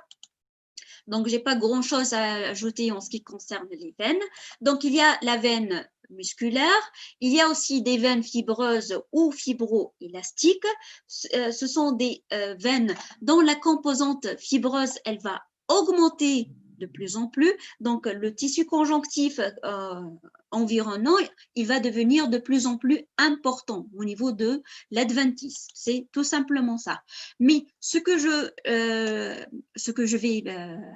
Donc, j'ai pas grand-chose à ajouter en ce qui concerne les veines. Donc, il y a la veine musculaire, il y a aussi des veines fibreuses ou fibroélastiques. Ce sont des veines dont la composante fibreuse, elle va augmenter de plus en plus. Donc, le tissu conjonctif environnant, il va devenir de plus en plus important au niveau de l'adventice. C'est tout simplement ça. Mais ce que je vais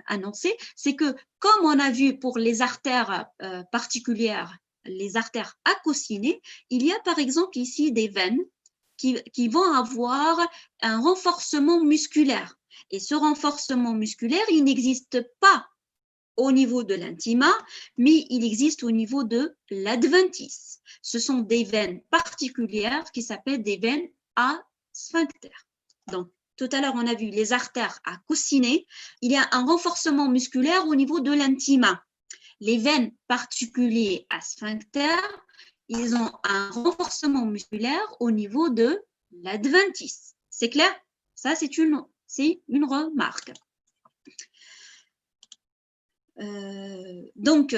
annoncer, c'est que comme on a vu pour les artères particulières, les artères accoustinées, il y a par exemple ici des veines qui vont avoir un renforcement musculaire. Et ce renforcement musculaire, il n'existe pas au niveau de l'intima, mais il existe au niveau de l'adventice. Ce sont des veines particulières qui s'appellent des veines à sphincter. Donc, tout à l'heure, on a vu les artères accoustinées. Il y a un renforcement musculaire au niveau de l'intima. Les veines particulières à sphincter, ils ont un renforcement musculaire au niveau de l'adventice. C'est clair? Ça, c'est une remarque. Donc,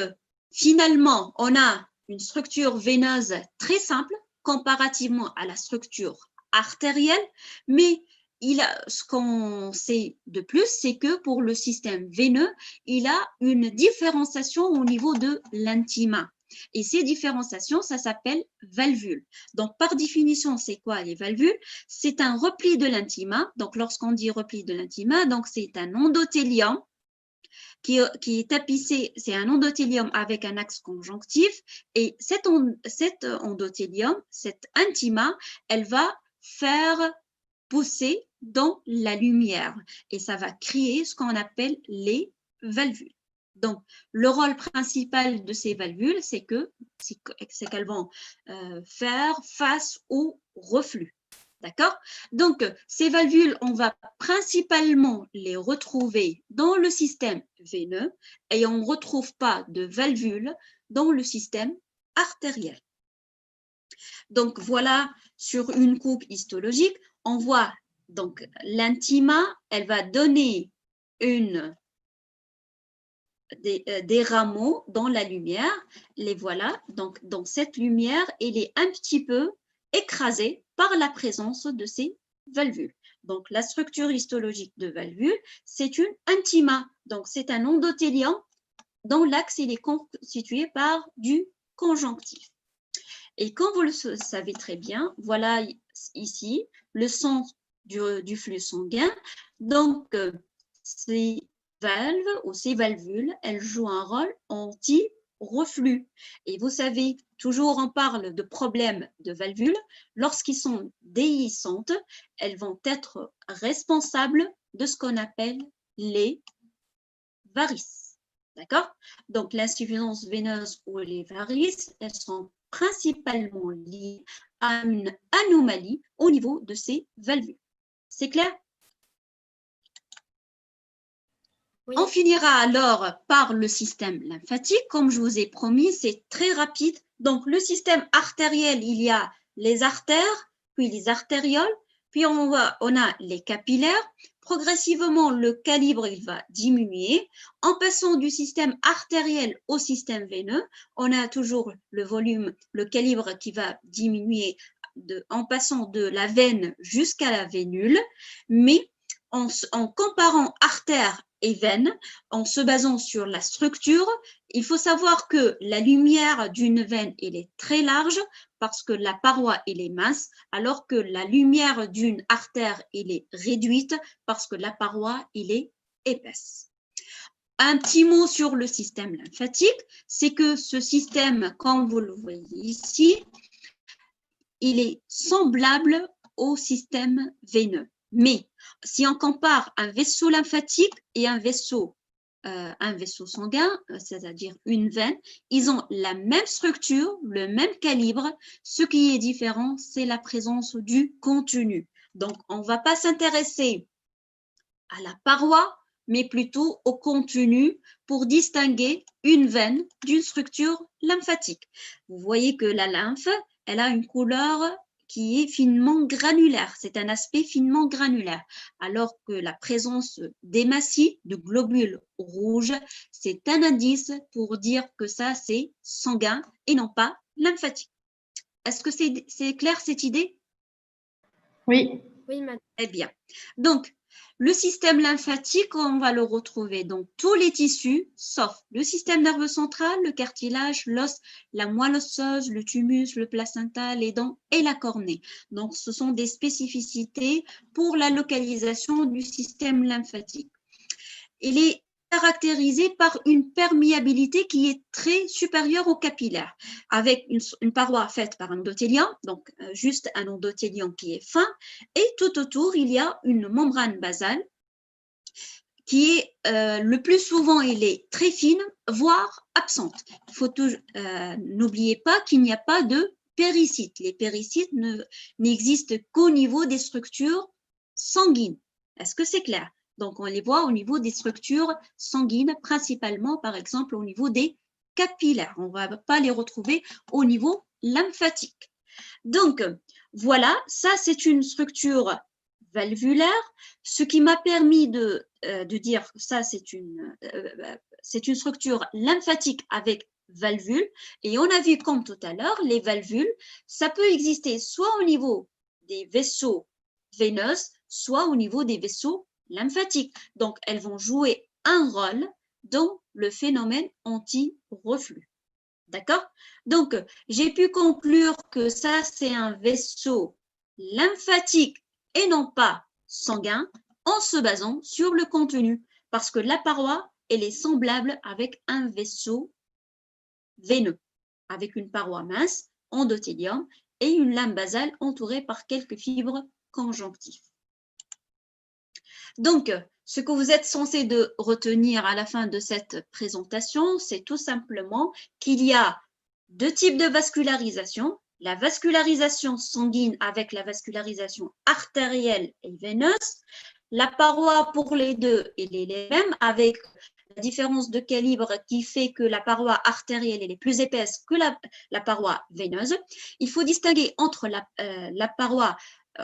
finalement, on a une structure veineuse très simple comparativement à la structure artérielle, mais ce qu'on sait de plus, c'est que pour le système veineux, il a une différenciation au niveau de l'intima. Et ces différenciations, ça s'appelle valvules. Donc, par définition, c'est quoi les valvules? C'est un repli de l'intima. Donc, lorsqu'on dit repli de l'intima, donc c'est un endothélium qui est tapissé, c'est un endothélium avec un axe conjonctif. Et cet endothélium, cette intima, elle va faire pousser dans la lumière et ça va créer ce qu'on appelle les valvules. Donc, le rôle principal de ces valvules, c'est qu'elles vont faire face au reflux. D'accord? Donc, ces valvules, on va principalement les retrouver dans le système veineux et on ne retrouve pas de valvules dans le système artériel. Donc, voilà, sur une coupe histologique, on voit donc l'intima, elle va donner des rameaux dans la lumière. Les voilà, donc dans cette lumière, elle est un petit peu écrasée par la présence de ces valvules. Donc, la structure histologique de valvule, c'est une intima. Donc, c'est un endothélium dont l'axe il est constitué par du conjonctif. Et comme vous le savez très bien, voilà ici le sens du flux sanguin. Donc, ces valves ou ces valvules, elles jouent un rôle anti-reflux. Et vous savez, toujours on parle de problèmes de valvules. Lorsqu'ils sont déhiscentes, elles vont être responsables de ce qu'on appelle les varices. D'accord? Donc, l'insuffisance veineuse ou les varices, elles sont principalement liées à une anomalie au niveau de ces valvules. C'est clair? Oui. On finira alors par le système lymphatique. Comme je vous ai promis, c'est très rapide. Donc, le système artériel, il y a les artères, puis les artérioles, puis on a les capillaires. Progressivement, le calibre il va diminuer. En passant du système artériel au système veineux, on a toujours le volume, le calibre qui va diminuer en passant de la veine jusqu'à la vénule. Mais en comparant artère et veine, en se basant sur la structure, il faut savoir que la lumière d'une veine elle est très large parce que la paroi elle est mince, alors que la lumière d'une artère elle est réduite parce que la paroi elle est épaisse. Un petit mot sur le système lymphatique, c'est que ce système, comme vous le voyez ici, il est semblable au système veineux. Mais si on compare un vaisseau lymphatique et un vaisseau sanguin, c'est-à-dire une veine, ils ont la même structure, le même calibre. Ce qui est différent, c'est la présence du contenu. Donc, on ne va pas s'intéresser à la paroi, mais plutôt au contenu pour distinguer une veine d'une structure lymphatique. Vous voyez que la lymphe, elle a une couleur qui est finement granulaire. C'est un aspect finement granulaire. Alors que la présence d'hématies, de globules rouges, c'est un indice pour dire que ça, c'est sanguin et non pas lymphatique. Est-ce que c'est clair cette idée? Oui. Oui, madame. Eh bien, donc, le système lymphatique, on va le retrouver dans tous les tissus, sauf le système nerveux central, le cartilage, l'os, la moelle osseuse, le thymus, le placenta, les dents et la cornée. Donc, ce sont des spécificités pour la localisation du système lymphatique. Il est caractérisé par une perméabilité qui est très supérieure au capillaire, avec une paroi faite par un endothélium, donc juste un endothélium qui est fin, et tout autour, il y a une membrane basale qui est le plus souvent, elle est très fine, voire absente. N'oubliez pas qu'il n'y a pas de péricytes. Les péricytes n'existent qu'au niveau des structures sanguines. Est-ce que c'est clair? Donc, on les voit au niveau des structures sanguines, principalement, par exemple, au niveau des capillaires. On ne va pas les retrouver au niveau lymphatique. Donc, voilà, ça, c'est une structure valvulaire, ce qui m'a permis de dire que ça, c'est une structure lymphatique avec valvule. Et on a vu, comme tout à l'heure, les valvules, ça peut exister soit au niveau des vaisseaux veineux, soit au niveau des vaisseaux lymphatiques. Donc, elles vont jouer un rôle dans le phénomène anti-reflux. D'accord? Donc, j'ai pu conclure que ça, c'est un vaisseau lymphatique et non pas sanguin en se basant sur le contenu. Parce que la paroi, elle est semblable avec un vaisseau veineux, avec une paroi mince, endothélium, et une lame basale entourée par quelques fibres conjonctives. Donc, ce que vous êtes censé de retenir à la fin de cette présentation, c'est tout simplement qu'il y a deux types de vascularisation. La vascularisation sanguine avec la vascularisation artérielle et veineuse. La paroi pour les deux, elle est les mêmes avec la différence de calibre qui fait que la paroi artérielle elle est plus épaisse que la paroi veineuse. Il faut distinguer entre la paroi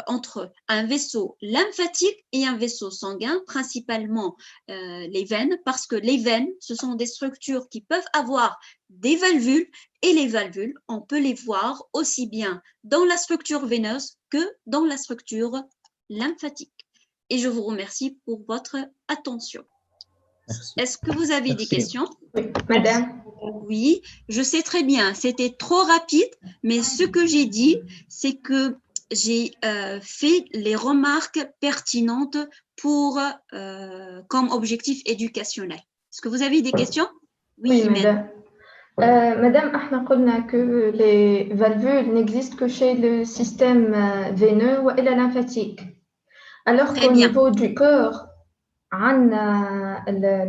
entre un vaisseau lymphatique et un vaisseau sanguin, principalement les veines, parce que les veines, ce sont des structures qui peuvent avoir des valvules, et les valvules, on peut les voir aussi bien dans la structure veineuse que dans la structure lymphatique. Et je vous remercie pour votre attention. Merci. Est-ce que vous avez des questions? Oui, madame. Oui, je sais très bien, c'était trop rapide, mais ce que j'ai dit, c'est que j'ai fait les remarques pertinentes pour, comme objectif éducationnel. Est-ce que vous avez des questions? Oui, madame. Madame, احنا قلنا que les valvules n'existent que chez le système veineux ou la lymphatique. Alors qu'au niveau du corps,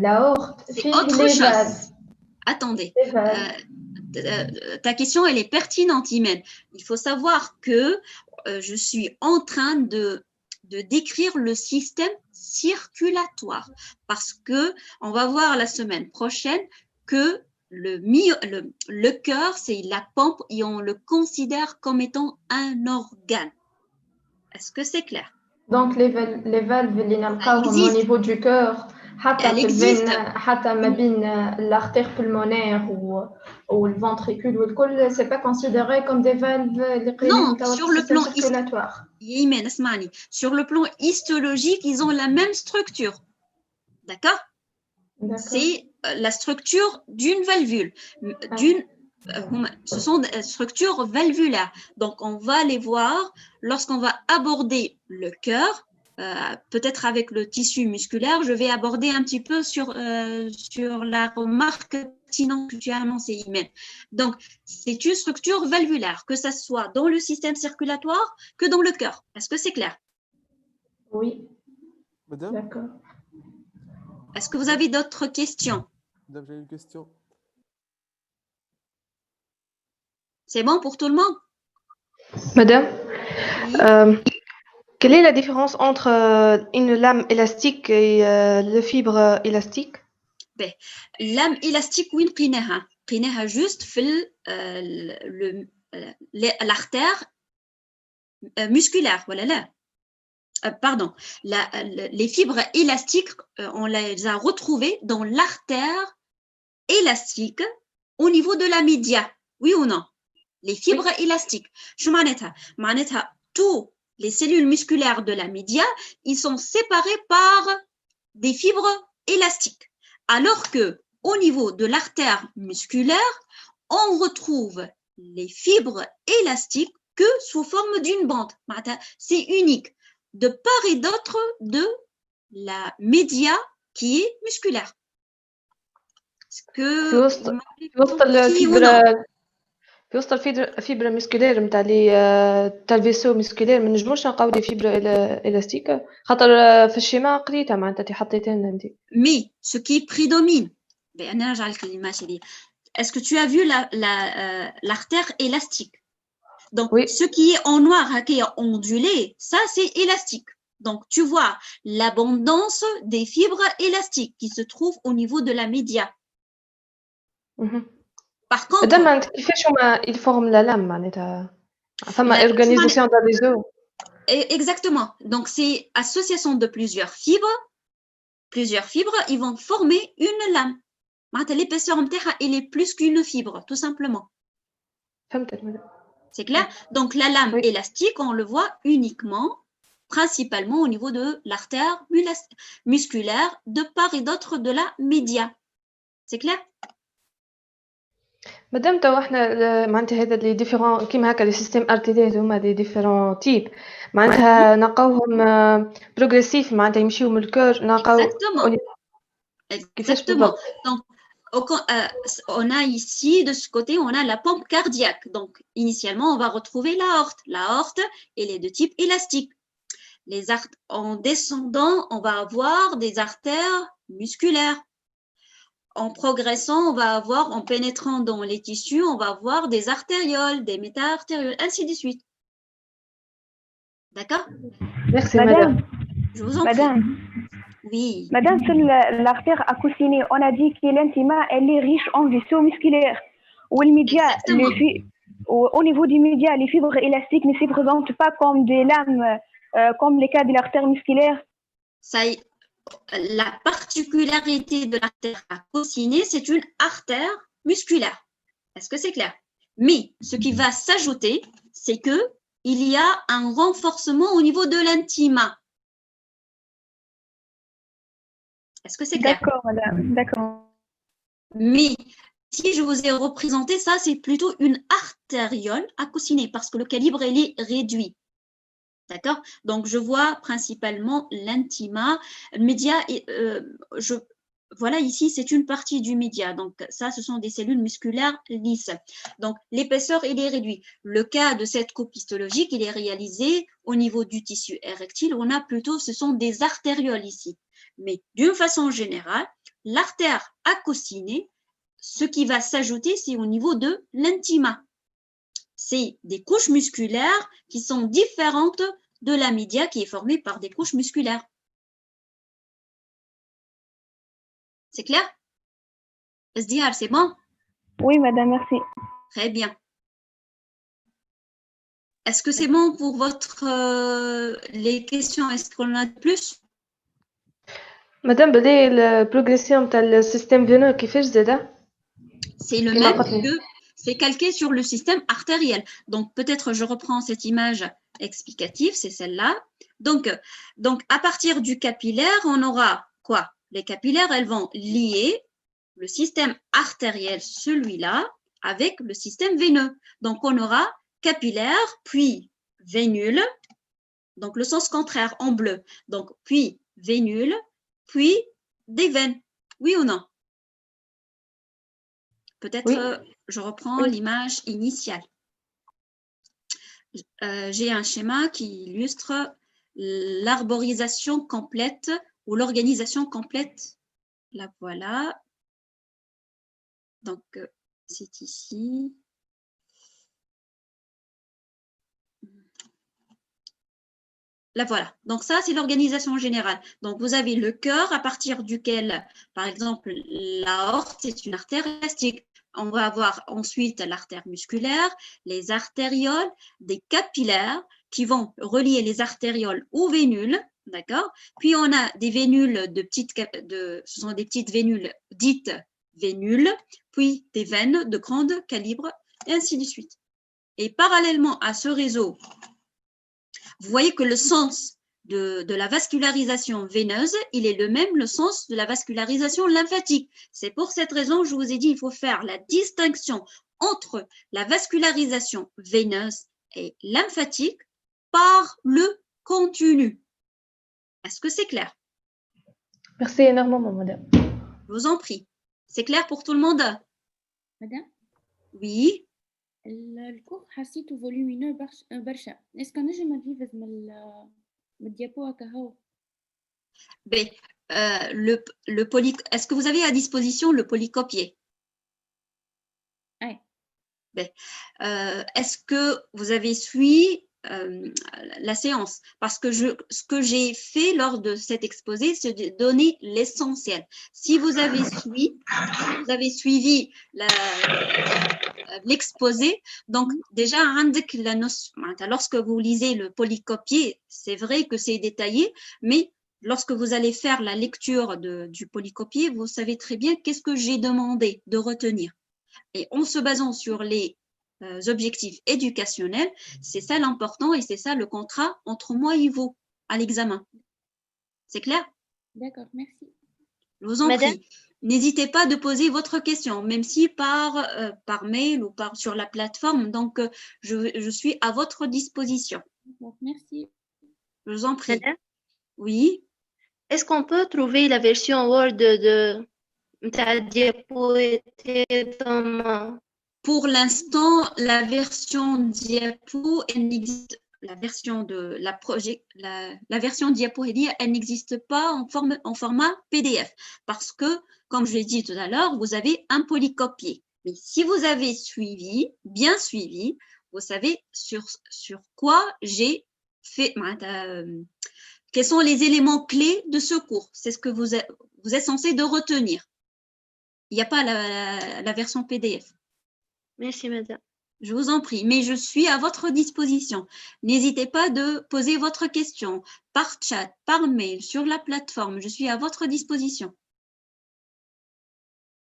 l'aorte, c'est autre chose. valves. Attendez. Ta question, elle est pertinente, Imen. Il faut savoir que je suis en train de décrire le système circulatoire parce que on va voir la semaine prochaine que le cœur, c'est la pompe et on le considère comme étant un organe. Est-ce que c'est clair? Donc, les valves اللي نلقاوهم au niveau du cœur, حتى في الفين حتى ما بين l'artère pulmonaire ou le ventricule والكل, c'est pas considéré comme des valves اللي Non, sur le plan circulatoire. Sur le plan histologique, ils ont la même structure. D'accord? C'est la structure d'une valvule, ce sont des structures valvulaires. Donc, on va les voir lorsqu'on va aborder le cœur, peut-être avec le tissu musculaire. Je vais aborder un petit peu sur la remarque pertinente que tu as annoncée, Imen. Donc, c'est une structure valvulaire, que ce soit dans le système circulatoire que dans le cœur. Est-ce que c'est clair? Oui. Madame? D'accord. Est-ce que vous avez d'autres questions? Madame, j'ai une question. C'est bon pour tout le monde? Madame, oui. Quelle est la différence entre une lame élastique et le fibre élastique? Ben, lame élastique وين لقيناها؟ لقيناها juste في l'artère musculaire ولا لا؟ Pardon, les fibres élastiques, on les a retrouvées dans l'artère élastique au niveau de la média. Oui ou non? Les fibres élastiques. شو معناتها؟ معناتها tous les cellules musculaires de la média, ils sont séparés par des fibres élastiques. Alors que au niveau de l'artère musculaire, on retrouve les fibres élastiques que sous forme d'une bande. C'est unique de part et d'autre de la média qui est musculaire. Est-ce que في وسط في وسط الفيبر مسكولير نتاع لي تاع الفيسو مسكولير ما نجموش نلقاو دي فيبر élastique خاطر في الشيما قريتها معناتها تي حطيتها لنا انت. Mais ce qui prédomine, est-ce que tu as vu l'artère élastique? Donc, Oui. ce qui est en noir, qui est ondulé, ça c'est élastique. Donc, tu vois l'abondance des fibres élastiques qui se trouvent au niveau de la média. Par contre, مادام انت كيفاش هما ils forment la lame معناتها فما organisation dans les os. Exactement. Donc, c'est association de plusieurs fibres. Plusieurs fibres, ils vont former une lame. L'épaisseur elle est plus qu'une fibre, tout simplement. C'est clair? Donc, la lame élastique, on le voit uniquement, principalement au niveau de l'artère musculaire de part et d'autre de la média. C'est clair? مادام تو احنا معناتها هذا لي ديفيرون كيما هكا لي سيستيم ارتيريال هما دي ديفيرون تيب معناتها نلقاوهم بروغريسيف معناتها يمشيو من الكور نلقاو كيفاش بالضبط. Donc, on a ici, de ce côté, on a la pompe cardiaque. Donc, initialement, on va retrouver l'aorte. L'aorte, elle est de type élastique. En descendant, on va avoir des artères musculaires. En progressant, on va avoir, en pénétrant dans les tissus, on va avoir des artérioles, des méta-artérioles, ainsi de suite. D'accord? Merci, madame. Je vous en prie. Oui. Madame, sur l'artère accoutinée, on a dit que l'intima, elle est riche en vaisseaux musculaires. Ou le média, au niveau du média, les fibres élastiques ne se présentent pas comme des lames, comme les cas de l'artère musculaire. La particularité de l'artère accoutinée, c'est une artère musculaire. Est-ce que c'est clair? Mais ce qui va s'ajouter, c'est que il y a un renforcement au niveau de l'intima. Est-ce que c'est clair? D'accord, madame. D'accord. Mais si je vous ai représenté ça, c'est plutôt une artériole accoutinée parce que le calibre, il est réduit. D'accord? Donc, je vois principalement l'intima. Le média, voilà, ici, c'est une partie du média. Donc, ça, ce sont des cellules musculaires lisses. Donc, l'épaisseur, il est réduit. Le cas de cette coupe histologique, il est réalisé au niveau du tissu érectile. On a plutôt, ce sont des artérioles ici. Mais d'une façon générale, l'artère accoutinée, ce qui va s'ajouter, c'est au niveau de l'intima. C'est des couches musculaires qui sont différentes de la média qui est formée par des couches musculaires. C'est clair? SDR, c'est bon? Oui, madame, merci. Très bien. Est-ce que c'est bon pour les questions? Est-ce qu'on en a plus? Madame, la progression du système veineux, كيفاش زاده؟ C'est le même que c'est calqué sur le système artériel. Donc, peut-être je reprends cette image explicative, c'est celle-là. Donc, à partir du capillaire, on aura quoi? Les capillaires, elles vont lier le système artériel, celui-là, avec le système veineux. Donc, on aura capillaire, puis vénule, donc le sens contraire en bleu. Donc, puis vénule, puis des veines. Oui ou non? Peut-être je reprends l'image initiale. J'ai un schéma qui illustre l'arborisation complète ou l'organisation complète. La voilà. Donc, c'est ici. Là, voilà. Donc, ça, c'est l'organisation générale. Donc, vous avez le cœur à partir duquel, par exemple, l'aorte, c'est une artère élastique. On va avoir ensuite l'artère musculaire, les artérioles, des capillaires qui vont relier les artérioles aux vénules, d'accord? Puis, on a des vénules ce sont des petites vénules dites vénules, puis des veines de grande calibre, et ainsi de suite. Et parallèlement à ce réseau, vous voyez que le sens de la vascularisation veineuse, il est le même, le sens de la vascularisation lymphatique. C'est pour cette raison que je vous ai dit, il faut faire la distinction entre la vascularisation veineuse et lymphatique par le continu. Est-ce que c'est clair? Merci énormément, madame. Je vous en prie. C'est clair pour tout le monde? Madame, Oui. الكور حسيته فوليومينو برشا. اسكو نجم نريفز من الديابو هكا هو؟ Ben, est-ce que vous avez à disposition le polycopier? Oui. Ben, est-ce que vous avez suivi la séance? Parce que ce que j'ai fait lors de cet exposé, c'est de donner l'essentiel. Si vous avez suivi l'exposé, donc déjà, lorsque vous lisez le polycopier, c'est vrai que c'est détaillé, mais lorsque vous allez faire la lecture du polycopier, vous savez très bien qu'est-ce que j'ai demandé de retenir. Et en se basant sur les objectifs éducationnels, c'est ça l'important et c'est ça le contrat entre moi et vous à l'examen. C'est clair? D'accord, merci. Je vous en prie. N'hésitez pas de poser votre question, même si par mail ou sur la plateforme. Donc, je suis à votre disposition. Merci. Je vous en prie. Madame, Oui. est-ce qu'on peut trouver la version Word de ta diapo Pour l'instant, la version diapo, elle n'existe. La version diapo, elle n'existe pas en format PDF parce que, comme je l'ai dit tout à l'heure, vous avez un polycopier. Mais si vous avez bien suivi, vous savez sur quoi j'ai fait, quels sont les éléments clés de ce cours. C'est ce que vous êtes censé de retenir. Il n'y a pas la version PDF. Merci, madame. Je vous en prie, mais je suis à votre disposition. N'hésitez pas de poser votre question par chat, par mail, sur la plateforme. Je suis à votre disposition.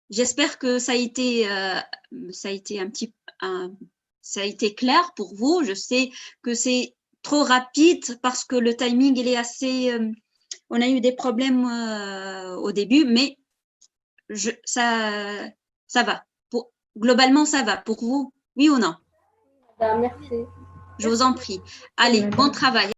J'espère que ça a été clair pour vous. Je sais que c'est trop rapide parce que le timing, il est assez... on a eu des problèmes au début, mais ça va. Globalement, ça va. Pour vous, oui ou non? Merci. Je vous en prie. Allez, bon travail.